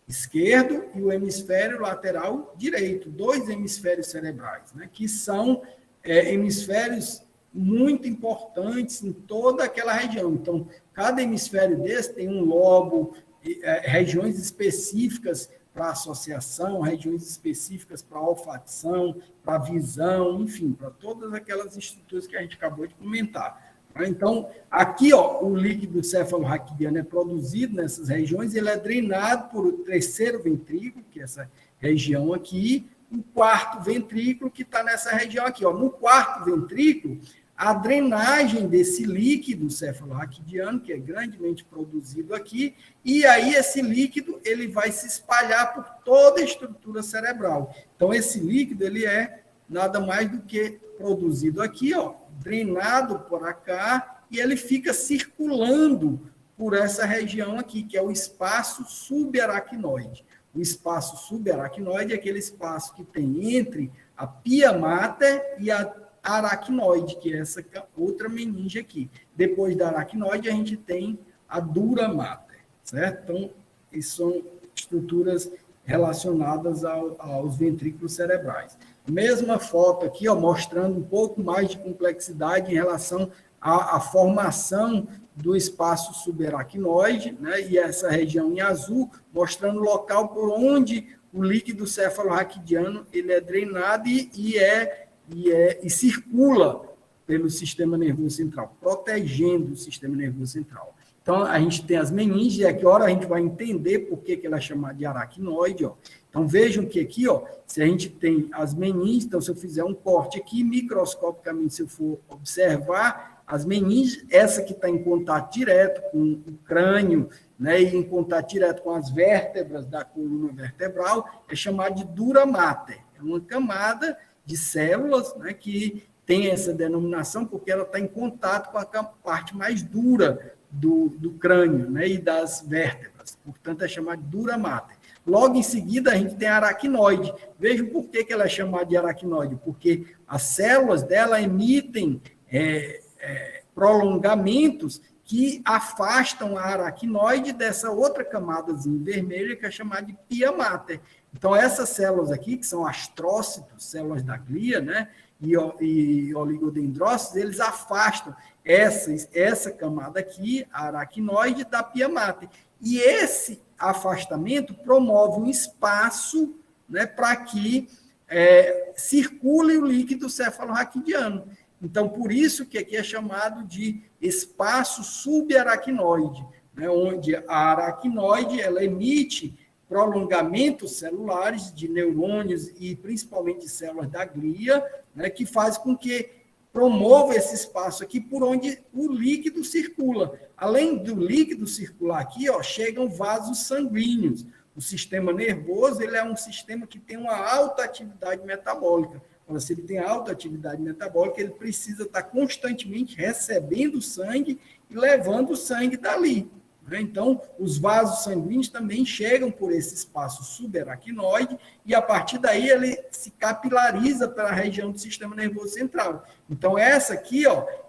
esquerdo e o hemisfério lateral direito, 2 hemisférios cerebrais, né, que são hemisférios muito importantes em toda aquela região. Então, cada hemisfério desse tem um lobo, regiões específicas para associação, regiões específicas para olfação, para visão, enfim, para todas aquelas estruturas que a gente acabou de comentar. Então, aqui, o líquido cefalorraquidiano é produzido nessas regiões, ele é drenado por o terceiro ventrículo, que é essa região aqui, o quarto ventrículo, que está nessa região aqui. No quarto ventrículo, a drenagem desse líquido cefalorraquidiano, que é grandemente produzido aqui, e aí esse líquido ele vai se espalhar por toda a estrutura cerebral. Então, esse líquido ele é nada mais do que produzido aqui, drenado por cá, e ele fica circulando por essa região aqui, que é o espaço subaracnoide. O espaço subaracnoide é aquele espaço que tem entre a pia mater e a aracnoide, que é essa outra meninge aqui. Depois da aracnoide, a gente tem a dura mater, certo? Então, isso são estruturas relacionadas aos ventrículos cerebrais. Mesma foto aqui, mostrando um pouco mais de complexidade em relação à formação do espaço subaracnoide, né? E essa região em azul, mostrando o local por onde o líquido cefalorraquidiano ele é drenado e circula pelo sistema nervoso central, protegendo o sistema nervoso central. Então, a gente tem as meninges, e aqui, a gente vai entender por que ela é chamada de aracnoide. Então, vejam que aqui, se a gente tem as meninges, então, se eu fizer um corte aqui, microscopicamente, se eu for observar, as meninges, essa que está em contato direto com o crânio, né, e em contato direto com as vértebras da coluna vertebral, é chamada de dura mater. É uma camada de células, né, que tem essa denominação porque ela está em contato com a parte mais dura do crânio, né, e das vértebras. Portanto, é chamada de dura mater. Logo em seguida, a gente tem a aracnoide. Vejam por que ela é chamada de aracnoide, porque as células dela emitem prolongamentos que afastam a aracnoide dessa outra camadazinha vermelha, que é chamada de pia mater. Então, essas células aqui, que são astrócitos, células da glia, né, e oligodendrócitos, eles afastam essa camada aqui, a aracnoide, da pia mater. E esse afastamento promove um espaço, né, para que circule o líquido cefalorraquidiano. Então, por isso que aqui é chamado de espaço subaracnoide, né, onde a aracnoide ela emite prolongamentos celulares de neurônios e principalmente de células da glia, né, que faz com que promova esse espaço aqui por onde o líquido circula. Além do líquido circular aqui, chegam vasos sanguíneos. O sistema nervoso ele é um sistema que tem uma alta atividade metabólica. Então, se ele tem alta atividade metabólica, ele precisa estar constantemente recebendo sangue e levando o sangue dali. Então, os vasos sanguíneos também chegam por esse espaço subaracnoide e, a partir daí, ele se capilariza para a região do sistema nervoso central. Então, essa aqui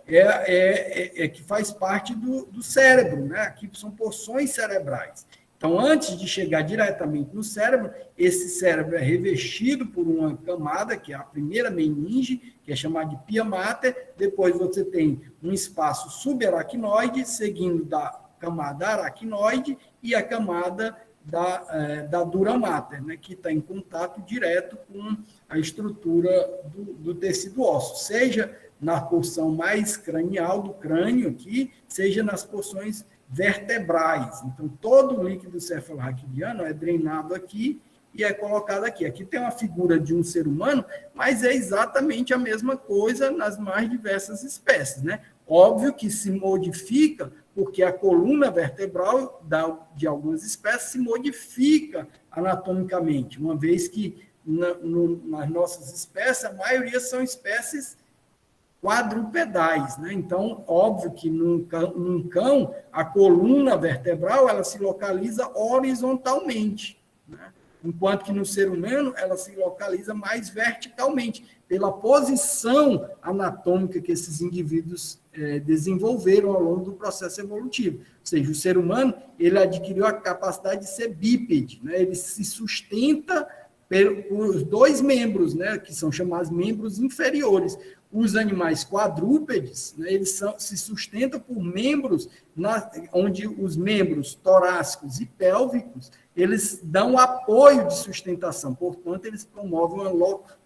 é que faz parte do cérebro, né? Aqui são porções cerebrais. Então, antes de chegar diretamente no cérebro, esse cérebro é revestido por uma camada, que é a primeira meninge, que é chamada de pia mater. Depois você tem um espaço subaracnoide, seguindo da camada aracnoide e a camada da dura mater, né, que está em contato direto com a estrutura do tecido ósseo, seja na porção mais cranial do crânio aqui, seja nas porções vertebrais. Então, todo o líquido cefalorraquidiano é drenado aqui e é colocado aqui. Aqui tem uma figura de um ser humano, mas é exatamente a mesma coisa nas mais diversas espécies, né? Óbvio que se modifica porque a coluna vertebral de algumas espécies se modifica anatomicamente, uma vez que nas nossas espécies, a maioria são espécies quadrupedais, né? Então, óbvio que num cão, a coluna vertebral ela se localiza horizontalmente, né? Enquanto que no ser humano ela se localiza mais verticalmente, pela posição anatômica que esses indivíduos desenvolveram ao longo do processo evolutivo. Ou seja, o ser humano ele adquiriu a capacidade de ser bípede, né? Ele se sustenta por dois membros, né? Que são chamados membros inferiores. Os animais quadrúpedes, né? Eles se sustentam por membros, onde os membros torácicos e pélvicos eles dão apoio de sustentação, portanto, eles promovem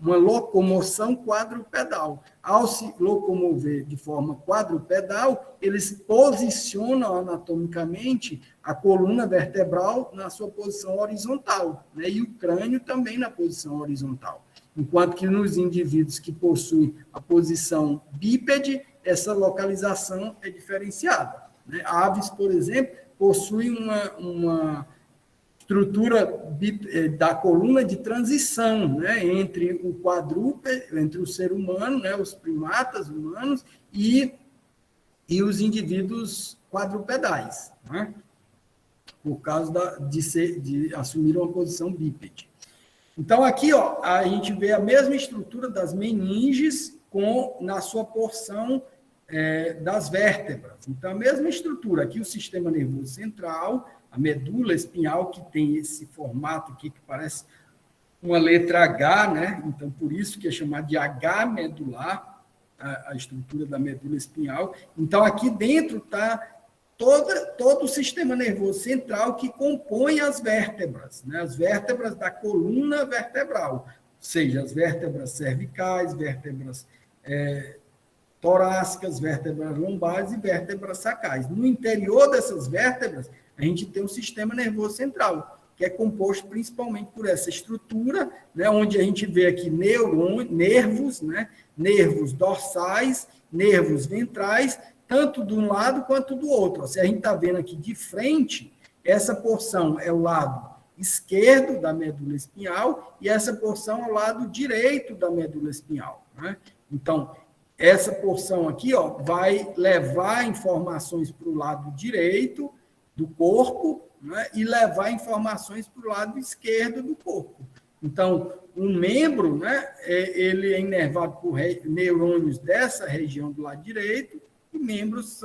uma locomoção quadrupedal. Ao se locomover de forma quadrupedal, eles posicionam anatomicamente a coluna vertebral na sua posição horizontal, né, e o crânio também na posição horizontal. Enquanto que nos indivíduos que possuem a posição bípede, essa localização é diferenciada, né? Aves, por exemplo, possuem uma estrutura da coluna de transição, né, entre o quadrúpede, entre o ser humano, né, os primatas humanos e os indivíduos quadrupedais, né, por causa de assumir uma posição bípede. Então, aqui, ó, a gente vê a mesma estrutura das meninges na sua porção das vértebras. Então, a mesma estrutura. Aqui, o sistema nervoso central, a medula espinhal, que tem esse formato aqui que parece uma letra H, né? Então, por isso que é chamado de H medular, a estrutura da medula espinhal. Então, aqui dentro está todo o sistema nervoso central que compõe as vértebras, né? As vértebras da coluna vertebral, ou seja, as vértebras cervicais, vértebras torácicas, vértebras lombares e vértebras sacrais. No interior dessas vértebras, a gente tem o sistema nervoso central, que é composto principalmente por essa estrutura, né, onde a gente vê aqui nervos, né, nervos dorsais, nervos ventrais, tanto de um lado quanto do outro. Se a gente está vendo aqui de frente, essa porção é o lado esquerdo da medula espinhal e essa porção é o lado direito da medula espinhal, né? Então, essa porção aqui, ó, vai levar informações para o lado direito do corpo, né, e levar informações para o lado esquerdo do corpo. Então, um membro, né, ele é inervado por neurônios dessa região do lado direito e membros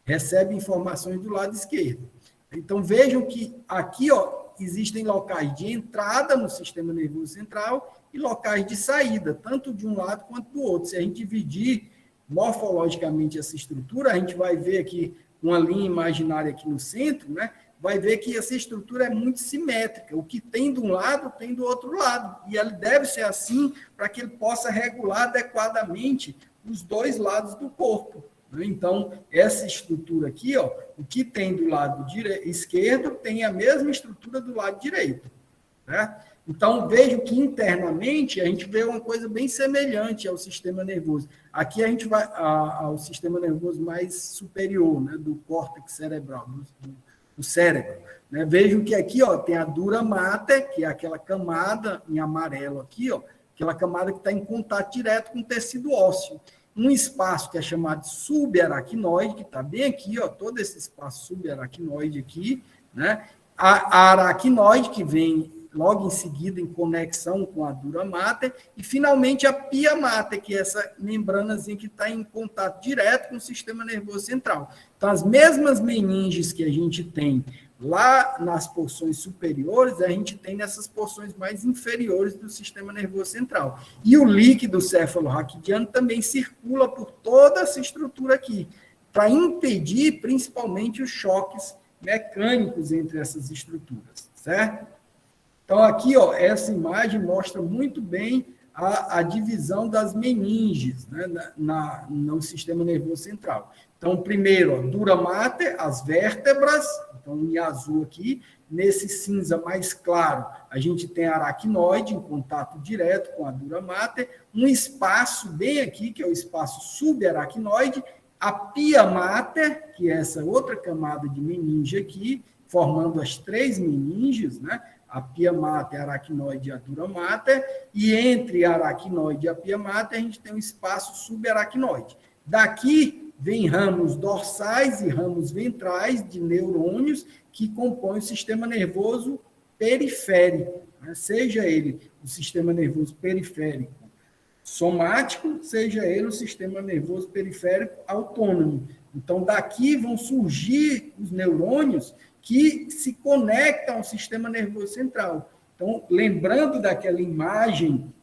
recebem informações do lado esquerdo. Então, vejam que aqui, ó, existem locais de entrada no sistema nervoso central e locais de saída, tanto de um lado quanto do outro. Se a gente dividir morfologicamente essa estrutura, a gente vai ver aqui uma linha imaginária aqui no centro, né? Vai ver que essa estrutura é muito simétrica. O que tem de um lado, tem do outro lado. E ele deve ser assim para que ele possa regular adequadamente os dois lados do corpo. Então, essa estrutura aqui, ó, o que tem do lado esquerdo tem a mesma estrutura do lado direito, certo? Então, vejo que internamente a gente vê uma coisa bem semelhante ao sistema nervoso. Aqui a gente vai ao sistema nervoso mais superior, né, do córtex cerebral, do cérebro. Né? Vejo que aqui, ó, tem a dura mater, que é aquela camada em amarelo aqui, ó, aquela camada que está em contato direto com o tecido ósseo. Um espaço que é chamado subaracnoide, que está bem aqui, ó, todo esse espaço subaracnoide aqui, né? A aracnoide, que vem logo em seguida em conexão com a dura mater, e finalmente a pia mater, que é essa membranazinha que está em contato direto com o sistema nervoso central. Então, as mesmas meninges que a gente tem lá nas porções superiores, a gente tem nessas porções mais inferiores do sistema nervoso central. E o líquido cefalorraquidiano também circula por toda essa estrutura aqui, para impedir principalmente os choques mecânicos entre essas estruturas, certo? Então, aqui, ó, essa imagem mostra muito bem a divisão das meninges, né, no sistema nervoso central. Então, primeiro, ó, dura mater, as vértebras, então em azul aqui, nesse cinza mais claro, a gente tem a aracnoide em contato direto com a dura mater, um espaço bem aqui, que é o espaço subaracnoide, a pia mater, que é essa outra camada de meninge aqui, formando as três meninges, né? A pia mater, a aracnoide e a dura mater, e entre a aracnoide e a pia mater, a gente tem um espaço subaracnoide. Daqui vem ramos dorsais e ramos ventrais de neurônios que compõem o sistema nervoso periférico, né? Seja ele o sistema nervoso periférico somático, seja ele o sistema nervoso periférico autônomo. Então, daqui vão surgir os neurônios que se conectam ao sistema nervoso central. Então, lembrando daquela imagem,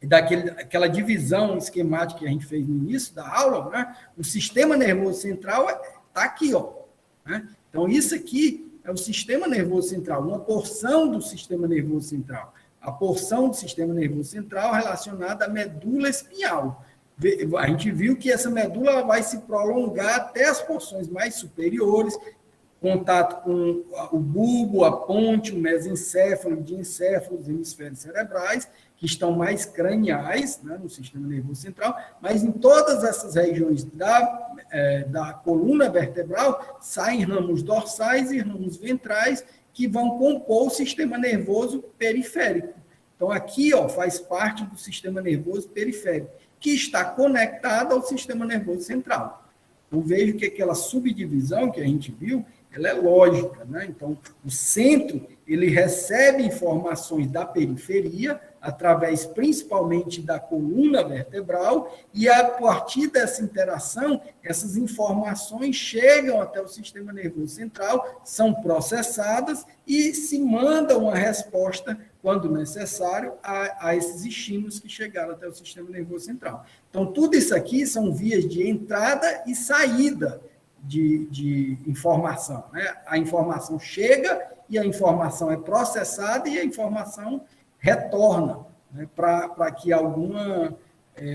daquela divisão esquemática que a gente fez no início da aula, né? O sistema nervoso central está aqui, ó, né? Então, isso aqui é o sistema nervoso central, uma porção do sistema nervoso central. A porção do sistema nervoso central relacionada à medula espinhal. A gente viu que essa medula ela vai se prolongar até as porções mais superiores, contato com o bulbo, a ponte, o mesencéfalo, o diencéfalo, os hemisférios cerebrais, que estão mais craniais, né, no sistema nervoso central, mas em todas essas regiões da coluna vertebral saem ramos dorsais e ramos ventrais que vão compor o sistema nervoso periférico. Então, aqui faz parte do sistema nervoso periférico, que está conectado ao sistema nervoso central. Eu vejo que aquela subdivisão que a gente viu, ela é lógica, né? Então, o centro, ele recebe informações da periferia, através principalmente da coluna vertebral, e a partir dessa interação, essas informações chegam até o sistema nervoso central, são processadas e se manda uma resposta, quando necessário, a esses estímulos que chegaram até o sistema nervoso central. Então, tudo isso aqui são vias de entrada e saída de informação, né? A informação chega e a informação é processada e a informação retorna, né, para que alguma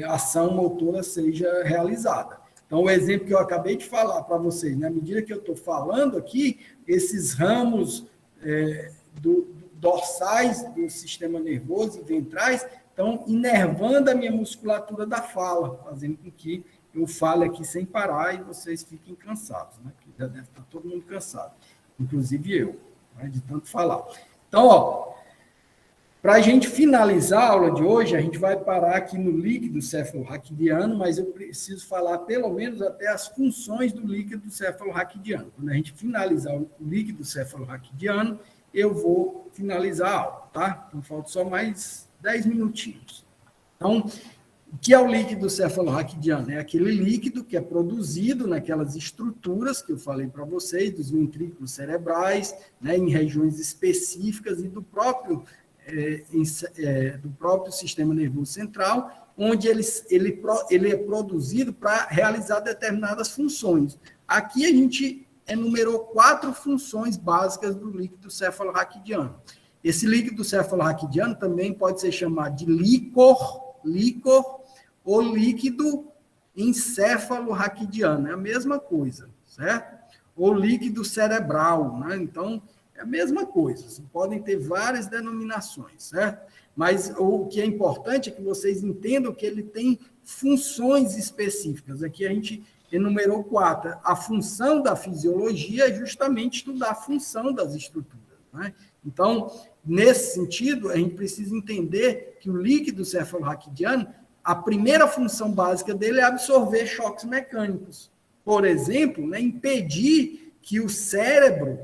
ação motora seja realizada. Então, o exemplo que eu acabei de falar para vocês, na medida que eu estou falando aqui, esses ramos dorsais do sistema nervoso e ventrais estão inervando a minha musculatura da fala, fazendo com que eu fale aqui sem parar e vocês fiquem cansados, né? Porque já deve estar todo mundo cansado, inclusive eu, né, de tanto falar. Então, para a gente finalizar a aula de hoje, a gente vai parar aqui no líquido cefalorraquidiano, mas eu preciso falar pelo menos até as funções do líquido cefalorraquidiano. Quando a gente finalizar o líquido cefalorraquidiano, eu vou finalizar a aula, tá? Então, falta só mais 10 minutinhos. Então, o que é o líquido cefalorraquidiano? É aquele líquido que é produzido naquelas estruturas que eu falei para vocês, dos ventrículos cerebrais, né, em regiões específicas e do próprio sistema nervoso central, onde ele é produzido para realizar determinadas funções. Aqui a gente enumerou 4 funções básicas do líquido cefalorraquidiano. Esse líquido cefalorraquidiano também pode ser chamado de líquor ou líquido encefalorraquidiano, é a mesma coisa, certo? Ou líquido cerebral, né? Então, é a mesma coisa, podem ter várias denominações, certo? Mas o que é importante é que vocês entendam que ele tem funções específicas. Aqui a gente enumerou 4. A função da fisiologia é justamente estudar a função das estruturas, né? Então, nesse sentido, a gente precisa entender que o líquido cefalorraquidiano, a primeira função básica dele é absorver choques mecânicos. Por exemplo, né, impedir que o cérebro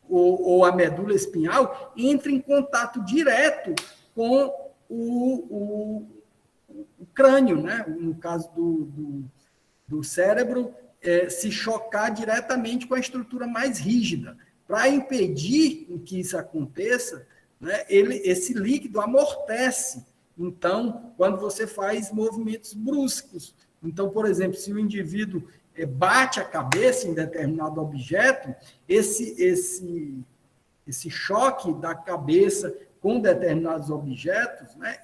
ou a medula espinhal entre em contato direto com o crânio, né? No caso do cérebro, se chocar diretamente com a estrutura mais rígida. Para impedir que isso aconteça, né, esse líquido amortece. Então, quando você faz movimentos bruscos. Então, por exemplo, se o indivíduo bate a cabeça em determinado objeto, esse choque da cabeça com determinados objetos, né,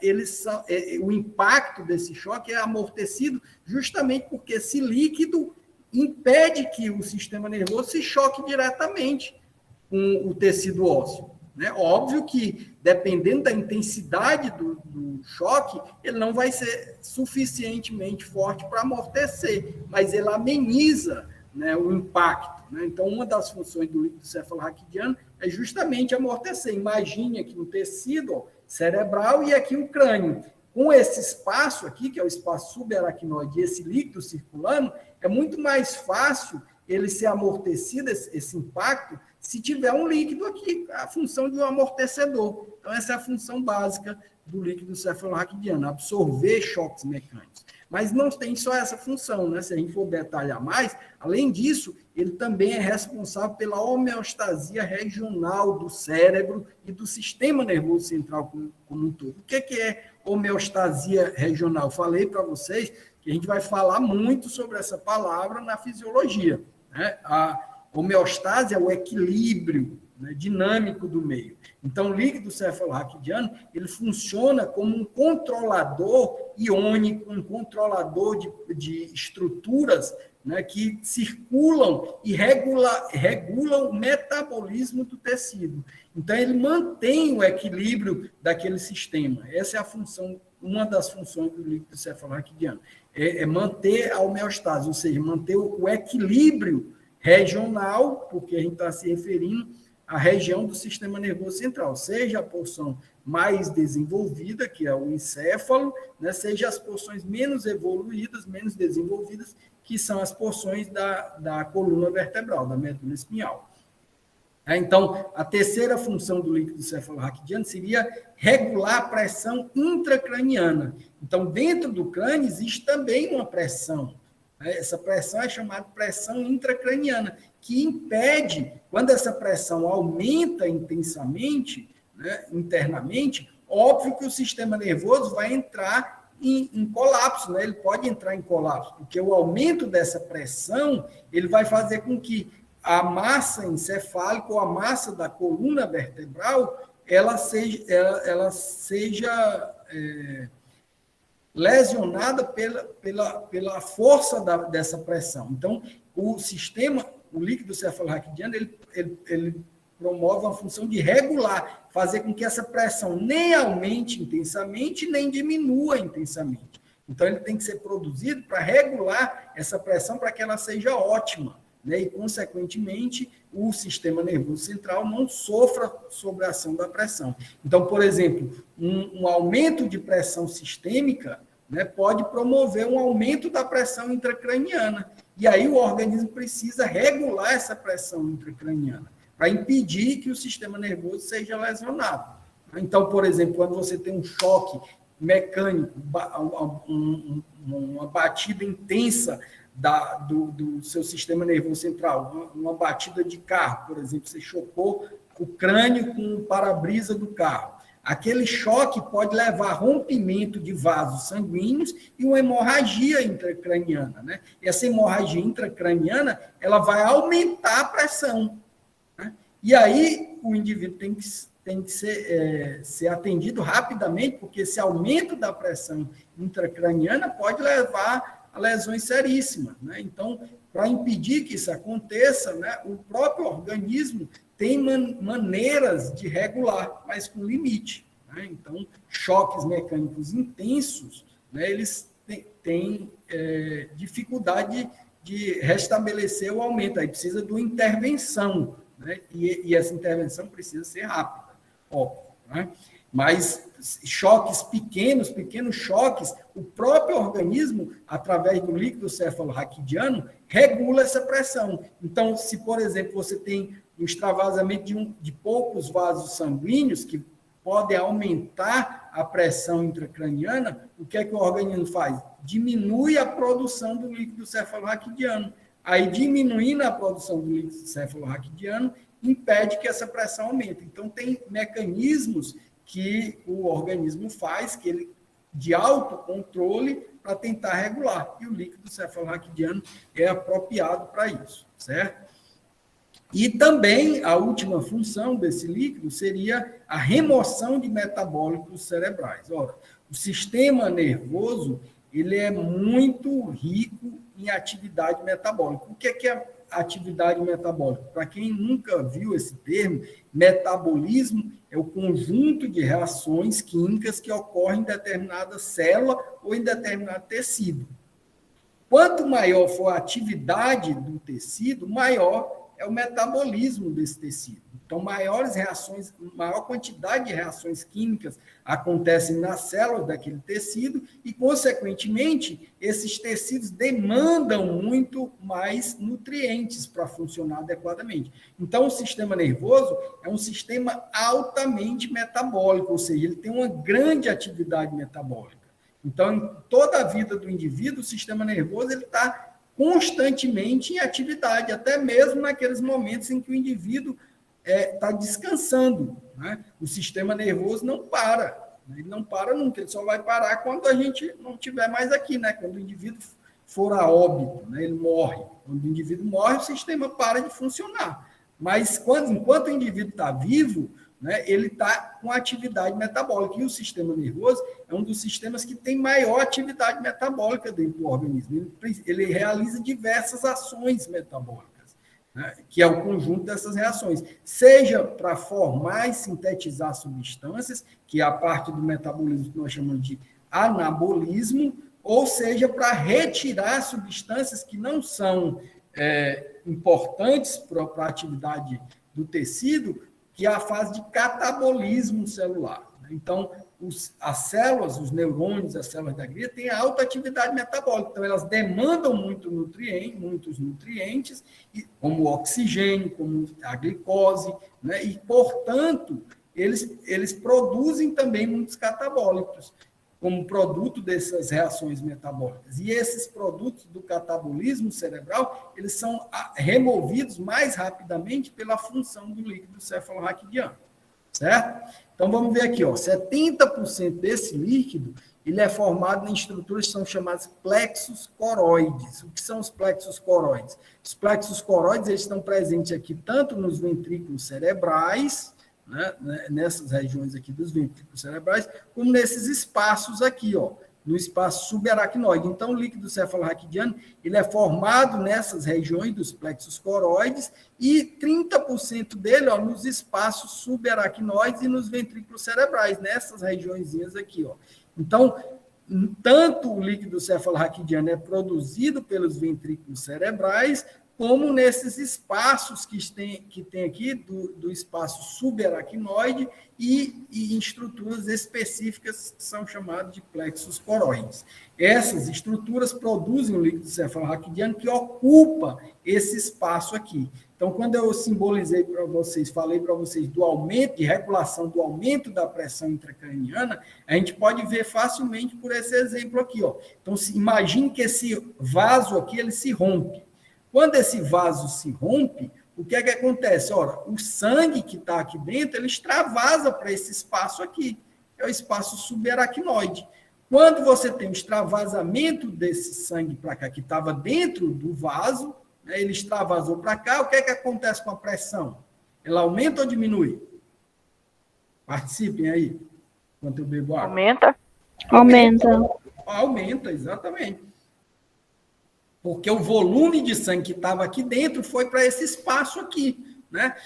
o impacto desse choque é amortecido justamente porque esse líquido impede que o sistema nervoso se choque diretamente com o tecido ósseo, né? Óbvio que, dependendo da intensidade do choque, ele não vai ser suficientemente forte para amortecer, mas ele ameniza, né, o impacto, né? Então, uma das funções do líquido cefalorraquidiano é justamente amortecer. Imagine aqui um tecido cerebral e aqui o crânio. Com esse espaço aqui, que é o espaço subaracnoide, e esse líquido circulando, é muito mais fácil ele ser amortecido, esse impacto, se tiver um líquido aqui, a função de um amortecedor. Então, essa é a função básica do líquido cefalorraquidiano, absorver choques mecânicos. Mas não tem só essa função, né? Se a gente for detalhar mais, além disso, ele também é responsável pela homeostasia regional do cérebro e do sistema nervoso central como um todo. O que é homeostasia regional? Falei para vocês que a gente vai falar muito sobre essa palavra na fisiologia, né? Homeostase é o equilíbrio, né, dinâmico do meio. Então, o líquido cefalorraquidiano, ele funciona como um controlador iônico, um controlador de estruturas, né, que circulam e regulam o metabolismo do tecido. Então, ele mantém o equilíbrio daquele sistema. Essa é a função, uma das funções do líquido cefalorraquidiano. É manter a homeostase, ou seja, manter o equilíbrio regional, porque a gente está se referindo à região do sistema nervoso central, seja a porção mais desenvolvida, que é o encéfalo, né, seja as porções menos evoluídas, menos desenvolvidas, que são as porções da coluna vertebral, da medula espinhal. Então, a terceira função do líquido cefalorraquidiano seria regular a pressão intracraniana. Então, dentro do crânio existe também uma pressão. Essa pressão é chamada pressão intracraniana, que impede, quando essa pressão aumenta intensamente, né, internamente, óbvio que o sistema nervoso vai entrar em colapso, né? Ele pode entrar em colapso, porque o aumento dessa pressão ele vai fazer com que a massa encefálica ou a massa da coluna vertebral ela seja lesionada pela força dessa pressão. Então, o líquido cefalorraquidiano, ele promove uma função de regular, fazer com que essa pressão nem aumente intensamente, nem diminua intensamente. Então, ele tem que ser produzido para regular essa pressão para que ela seja ótima, né? E, consequentemente, o sistema nervoso central não sofra sobre a ação da pressão. Então, por exemplo, um aumento de pressão sistêmica, né, pode promover um aumento da pressão intracraniana. E aí o organismo precisa regular essa pressão intracraniana para impedir que o sistema nervoso seja lesionado. Então, por exemplo, quando você tem um choque mecânico, uma batida intensa do seu sistema nervoso central, uma batida de carro, por exemplo, você chocou o crânio com o para-brisa do carro. Aquele choque pode levar a rompimento de vasos sanguíneos e uma hemorragia intracraniana, né? E essa hemorragia intracraniana, ela vai aumentar a pressão, né? E aí o indivíduo tem que ser atendido rapidamente, porque esse aumento da pressão intracraniana pode levar a lesões seríssimas, né? Então, para impedir que isso aconteça, né, o próprio organismo tem maneiras de regular, mas com limite, né? Então, choques mecânicos intensos, né, eles têm dificuldade de restabelecer o aumento. Aí precisa de uma intervenção, né? E essa intervenção precisa ser rápida, óbvio, né? Mas choques pequenos choques, o próprio organismo, através do líquido cefalorraquidiano, regula essa pressão. Então, se, por exemplo, você tem um extravasamento de poucos vasos sanguíneos que podem aumentar a pressão intracraniana, o que é que o organismo faz? Diminui a produção do líquido cefalorraquidiano. Aí, diminuindo a produção do líquido cefalorraquidiano, impede que essa pressão aumente. Então, tem mecanismos que o organismo faz, de autocontrole, para tentar regular. E o líquido cefalorraquidiano é apropriado para isso, certo? E também a última função desse líquido seria a remoção de metabólitos cerebrais. Ora, o sistema nervoso, ele é muito rico em atividade metabólica. O que é atividade metabólica? Para quem nunca viu esse termo, metabolismo é o conjunto de reações químicas que ocorrem em determinada célula ou em determinado tecido. Quanto maior for a atividade do tecido, maior é o metabolismo desse tecido. Então, maior quantidade de reações químicas acontecem nas células daquele tecido e, consequentemente, esses tecidos demandam muito mais nutrientes para funcionar adequadamente. Então, o sistema nervoso é um sistema altamente metabólico, ou seja, ele tem uma grande atividade metabólica. Então, em toda a vida do indivíduo, o sistema nervoso está constantemente em atividade, até mesmo naqueles momentos em que o indivíduo está descansando, né? O sistema nervoso não para, ele não para nunca, ele só vai parar quando a gente não estiver mais aqui, né? Quando o indivíduo for a óbito, né? Ele morre. Quando o indivíduo morre, o sistema para de funcionar. Mas enquanto o indivíduo está vivo, né, ele está com atividade metabólica. E o sistema nervoso é um dos sistemas que tem maior atividade metabólica dentro do organismo. Ele realiza diversas ações metabólicas, né, que é o conjunto dessas reações. Seja para formar e sintetizar substâncias, que é a parte do metabolismo que nós chamamos de anabolismo, ou seja, para retirar substâncias que não são importantes para a atividade do tecido, que é a fase de catabolismo celular. Então, as células, os neurônios, as células da glia, têm alta atividade metabólica. Então, elas demandam muitos nutrientes, como o oxigênio, como a glicose, né? E, portanto, eles produzem também muitos catabólicos, como produto dessas reações metabólicas. E esses produtos do catabolismo cerebral, eles são removidos mais rapidamente pela função do líquido cefalorraquidiano, certo? Então, vamos ver aqui, ó, 70% desse líquido, ele é formado em estruturas que são chamadas plexos coroides. O que são os plexos coroides? Os plexos coroides, eles estão presentes aqui tanto nos ventrículos cerebrais, né, nessas regiões aqui dos ventrículos cerebrais, como nesses espaços aqui, ó, no espaço subaracnoide. Então, o líquido cefalorraquidiano, ele é formado nessas regiões dos plexos coroides e 30% dele, ó, nos espaços subaracnoides e nos ventrículos cerebrais, nessas regiõezinhas aqui, ó. Então, tanto o líquido cefalorraquidiano é produzido pelos ventrículos cerebrais, como nesses espaços que tem aqui, do espaço subaracnoide e em estruturas específicas que são chamadas de plexos coroides. Essas estruturas produzem o líquido cefalorraquidiano que ocupa esse espaço aqui. Então, quando eu simbolizei para vocês, falei para vocês do aumento, de regulação do aumento da pressão intracraniana, a gente pode ver facilmente por esse exemplo aqui, ó. Então, imagine que esse vaso aqui, ele se rompe. Quando esse vaso se rompe, o que é que acontece? Ora, o sangue que está aqui dentro, ele extravasa para esse espaço aqui, é o espaço subaracnoide. Quando você tem o extravasamento desse sangue para cá, que estava dentro do vaso, né, ele extravasou para cá, o que é que acontece com a pressão? Ela aumenta ou diminui? Participem aí, enquanto eu bebo água. Aumenta, exatamente. Porque o volume de sangue que estava aqui dentro foi para esse espaço aqui, né?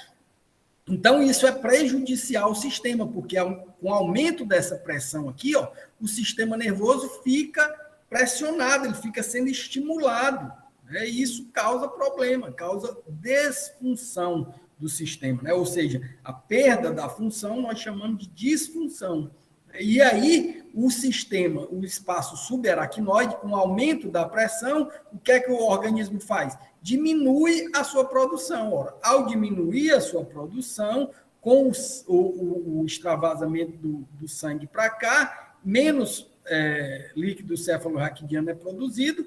Então, isso é prejudicial ao sistema, porque com o aumento dessa pressão aqui, ó, o sistema nervoso fica pressionado, ele fica sendo estimulado, né? E isso causa problema, causa desfunção do sistema, né? Ou seja, a perda da função nós chamamos de disfunção. E aí, o sistema, o espaço subaracnoide, com o aumento da pressão, o que é que o organismo faz? Diminui a sua produção. Ora, ao diminuir a sua produção, com o extravasamento do sangue para cá, menos líquido cefalorraquidiano é produzido,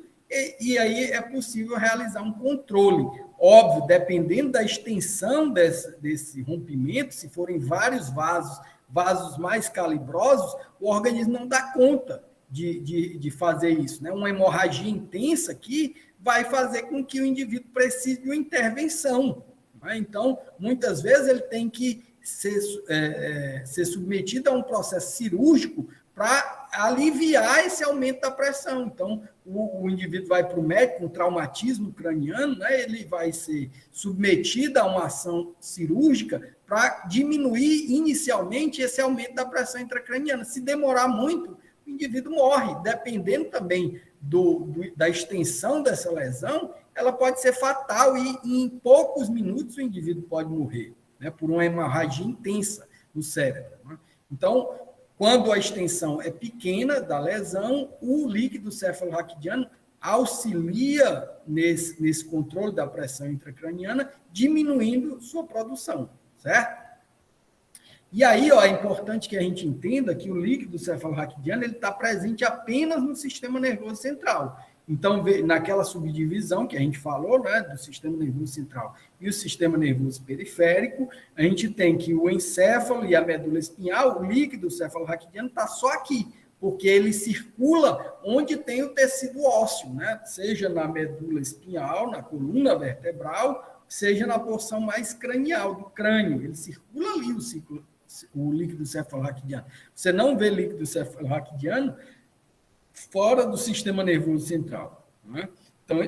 e aí é possível realizar um controle. Óbvio, dependendo da extensão desse rompimento, se forem vários vasos mais calibrosos, o organismo não dá conta de fazer isso, né? Uma hemorragia intensa aqui vai fazer com que o indivíduo precise de uma intervenção, né? Então, muitas vezes ele tem que ser submetido a um processo cirúrgico para aliviar esse aumento da pressão. Então, o indivíduo vai para o médico com traumatismo craniano, né? Ele vai ser submetido a uma ação cirúrgica para diminuir inicialmente esse aumento da pressão intracraniana. Se demorar muito, o indivíduo morre. Dependendo também da extensão dessa lesão, ela pode ser fatal e em poucos minutos o indivíduo pode morrer, né, por uma hemorragia intensa no cérebro, né? Então, quando a extensão é pequena da lesão, o líquido cefalorraquidiano auxilia nesse controle da pressão intracraniana, diminuindo sua produção. Certo? E aí, ó, é importante que a gente entenda que o líquido cefalorraquidiano ele está presente apenas no sistema nervoso central. Então, naquela subdivisão que a gente falou, né, do sistema nervoso central e o sistema nervoso periférico, a gente tem que o encéfalo e a medula espinhal, o líquido cefalorraquidiano está só aqui, porque ele circula onde tem o tecido ósseo, né? Seja na medula espinhal, na coluna vertebral, seja na porção mais cranial do crânio. Ele circula ali o líquido cefalorraquidiano. Você não vê líquido cefalorraquidiano fora do sistema nervoso central, né? Então,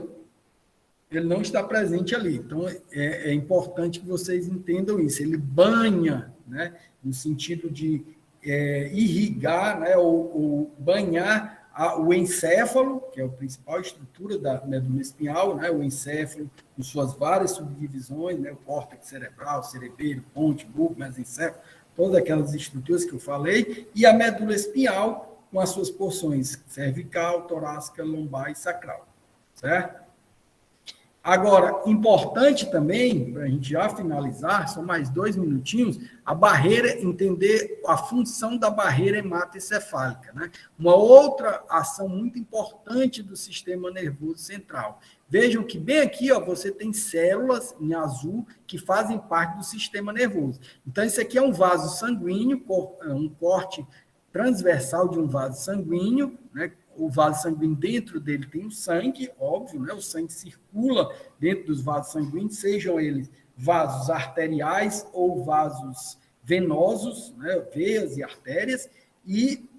ele não está presente ali. Então, é importante que vocês entendam isso. Ele banha, né, no sentido de irrigar, né, ou banhar o encéfalo, que é a principal estrutura da medula espinhal, né, o encéfalo, com suas várias subdivisões, né, o córtex cerebral, cerebelo, ponte, bulbo, mesencéfalo, todas aquelas estruturas que eu falei, e a medula espinhal, com as suas porções cervical, torácica, lombar e sacral. Certo? Agora, importante também, para a gente já finalizar, são mais 2 minutinhos, a barreira, entender a função da barreira hematoencefálica, né? Uma outra ação muito importante do sistema nervoso central. Vejam que bem aqui, ó, você tem células em azul que fazem parte do sistema nervoso. Então, isso aqui é um vaso sanguíneo, um corte transversal de um vaso sanguíneo, né? O vaso sanguíneo, dentro dele tem o sangue, óbvio, né? O sangue circula dentro dos vasos sanguíneos, sejam eles vasos arteriais ou vasos venosos, né? Veias e artérias, e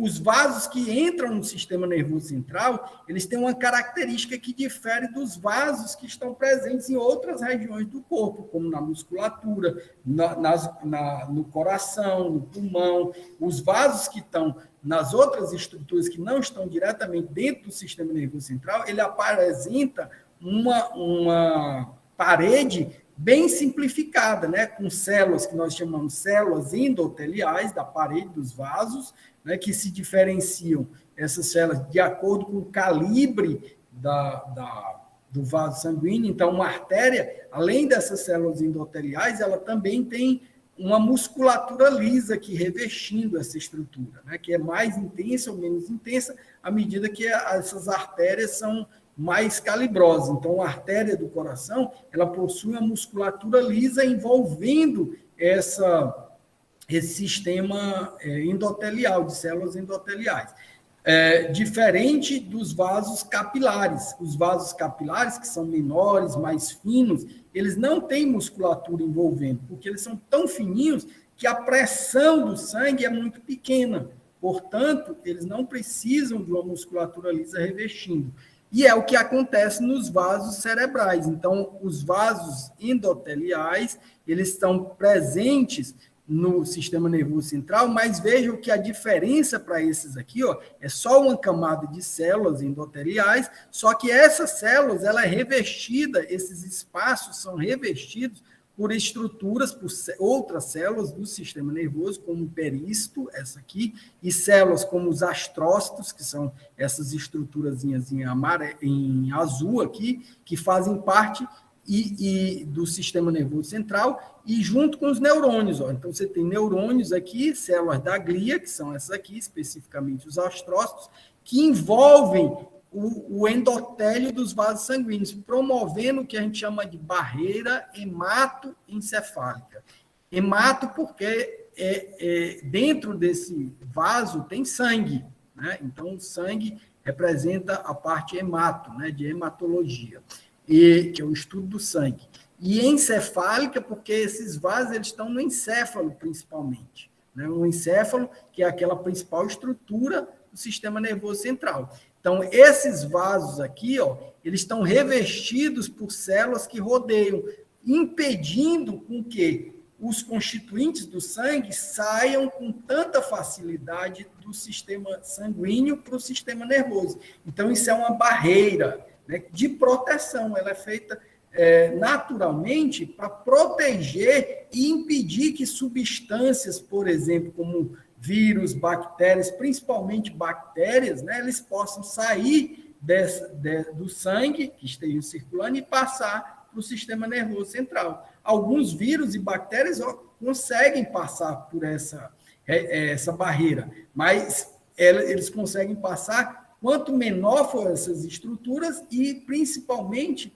os vasos que entram no sistema nervoso central, eles têm uma característica que difere dos vasos que estão presentes em outras regiões do corpo, como na musculatura, no coração, no pulmão. Os vasos que estão nas outras estruturas que não estão diretamente dentro do sistema nervoso central, ele apresenta uma parede bem simplificada, né, com células que nós chamamos células endoteliais da parede dos vasos, né, que se diferenciam essas células de acordo com o calibre do vaso sanguíneo. Então, uma artéria, além dessas células endoteliais, ela também tem uma musculatura lisa aqui revestindo essa estrutura, né, que é mais intensa ou menos intensa à medida que essas artérias são mais calibrosas. Então, a artéria do coração, ela possui uma musculatura lisa envolvendo esse sistema endotelial, de células endoteliais. Diferente dos vasos capilares. Os vasos capilares, que são menores, mais finos, eles não têm musculatura envolvendo, porque eles são tão fininhos que a pressão do sangue é muito pequena. Portanto, eles não precisam de uma musculatura lisa revestindo. E é o que acontece nos vasos cerebrais. Então, os vasos endoteliais, eles estão presentes no sistema nervoso central, mas vejam que a diferença para esses aqui, ó, é só uma camada de células endoteliais, só que essas células, ela é revestida, esses espaços são revestidos por estruturas, por outras células do sistema nervoso, como o perístio, essa aqui, e células como os astrócitos, que são essas estruturazinhas em azul aqui, que fazem parte do sistema nervoso central, e junto com os neurônios. Ó. Então, você tem neurônios aqui, células da glia, que são essas aqui, especificamente os astrócitos, que envolvem o endotélio dos vasos sanguíneos, promovendo o que a gente chama de barreira hematoencefálica. Hemato porque dentro desse vaso tem sangue, né? Então, o sangue representa a parte hemato, né, de hematologia, que é o estudo do sangue. E encefálica porque esses vasos eles estão no encéfalo, principalmente. Né? O encéfalo, que é aquela principal estrutura do sistema nervoso central. Então, esses vasos aqui, ó, eles estão revestidos por células que rodeiam, impedindo com que os constituintes do sangue saiam com tanta facilidade do sistema sanguíneo para o sistema nervoso. Então, isso é uma barreira, né, de proteção. Ela é feita naturalmente para proteger e impedir que substâncias, por exemplo, como vírus, bactérias, principalmente bactérias, né, eles possam sair do sangue que estejam circulando e passar para o sistema nervoso central. Alguns vírus e bactérias conseguem passar por essa barreira, mas eles conseguem passar quanto menor for essas estruturas e, principalmente,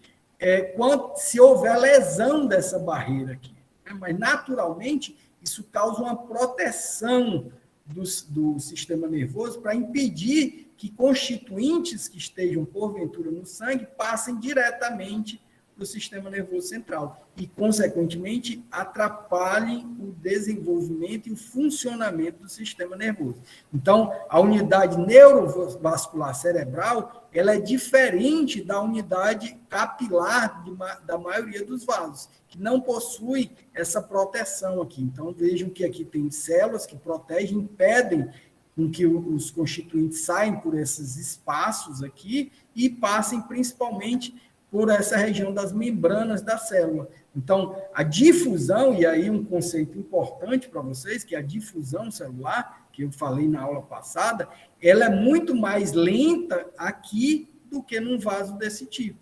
se houver lesão dessa barreira aqui. Mas, naturalmente, isso causa uma proteção do sistema nervoso para impedir que constituintes que estejam, porventura, no sangue passem diretamente para o sistema nervoso central e, consequentemente, atrapalhem o desenvolvimento e o funcionamento do sistema nervoso. Então, a unidade neurovascular cerebral, ela é diferente da unidade capilar da maioria dos vasos, que não possui essa proteção aqui. Então, vejam que aqui tem células que protegem, impedem com que os constituintes saiam por esses espaços aqui e passem principalmente por essa região das membranas da célula. Então, a difusão, e aí um conceito importante para vocês, que é a difusão celular, que eu falei na aula passada, ela é muito mais lenta aqui do que num vaso desse tipo.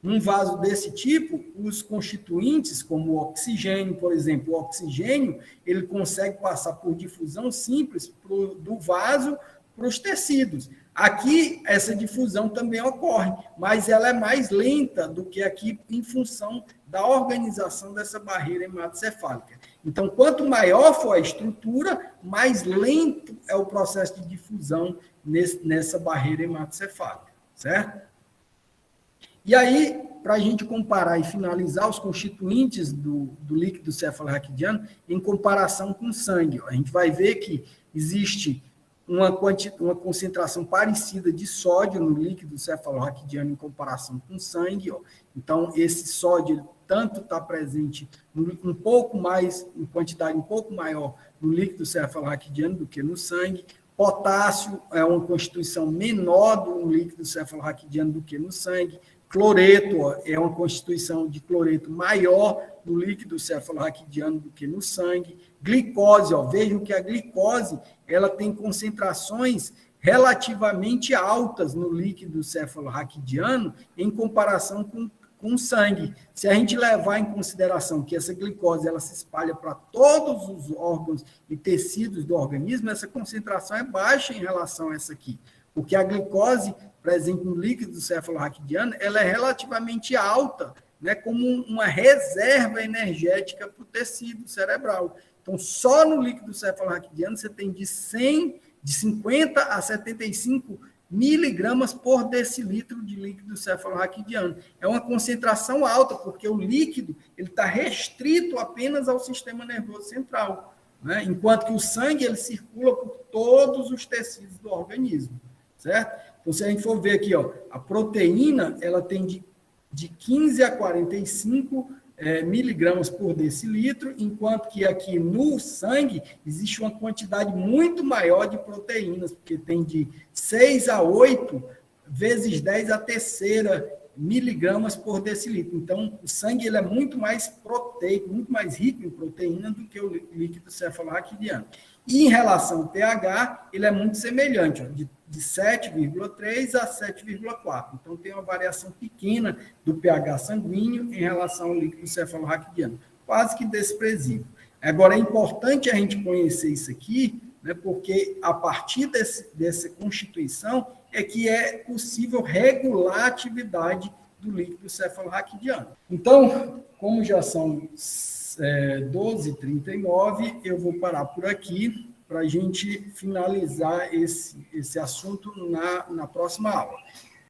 Num vaso desse tipo, os constituintes, como o oxigênio, por exemplo, o oxigênio, ele consegue passar por difusão simples do vaso para os tecidos. Aqui, essa difusão também ocorre, mas ela é mais lenta do que aqui em função da organização dessa barreira hematocefálica. Então, quanto maior for a estrutura, mais lento é o processo de difusão nessa barreira hematocefálica, certo? E aí, para a gente comparar e finalizar os constituintes do líquido cefalorraquidiano em comparação com o sangue, a gente vai ver que existe uma concentração parecida de sódio no líquido cefalorraquidiano em comparação com sangue. Então, esse sódio tanto está presente um pouco mais, em quantidade um pouco maior no líquido cefalorraquidiano do que no sangue. Potássio é uma constituição menor no líquido cefalorraquidiano do que no sangue. Cloreto é uma constituição de cloreto maior no líquido cefalorraquidiano do que no sangue. Glicose, vejam que a glicose ela tem concentrações relativamente altas no líquido cefalorraquidiano em comparação com o sangue. Se a gente levar em consideração que essa glicose ela se espalha para todos os órgãos e tecidos do organismo, essa concentração é baixa em relação a essa aqui, porque a glicose presente no líquido cefalorraquidiano ela é relativamente alta, né, como uma reserva energética para o tecido cerebral. Então, só no líquido cefalorraquidiano você tem de 50 a 75 miligramas por decilitro de líquido cefalorraquidiano. É uma concentração alta, porque o líquido está restrito apenas ao sistema nervoso central, né? Enquanto que o sangue ele circula por todos os tecidos do organismo, certo? Então, se a gente for ver aqui, a proteína ela tem de 15 a 45 miligramas por decilitro, enquanto que aqui no sangue existe uma quantidade muito maior de proteínas, porque tem de 6 a 8 vezes 10 a terceira miligramas por decilitro. Então, o sangue ele é muito mais proteico, muito mais rico em proteína do que o líquido cefalorraquidiano. E em relação ao pH, ele é muito semelhante, de 7,3 a 7,4. Então, tem uma variação pequena do pH sanguíneo em relação ao líquido cefalorraquidiano, quase que desprezível. Agora, é importante a gente conhecer isso aqui, né, porque a partir dessa constituição é que é possível regular a atividade do líquido cefalorraquidiano. Então, como já são 12h39, eu vou parar por aqui para a gente finalizar esse assunto na próxima aula.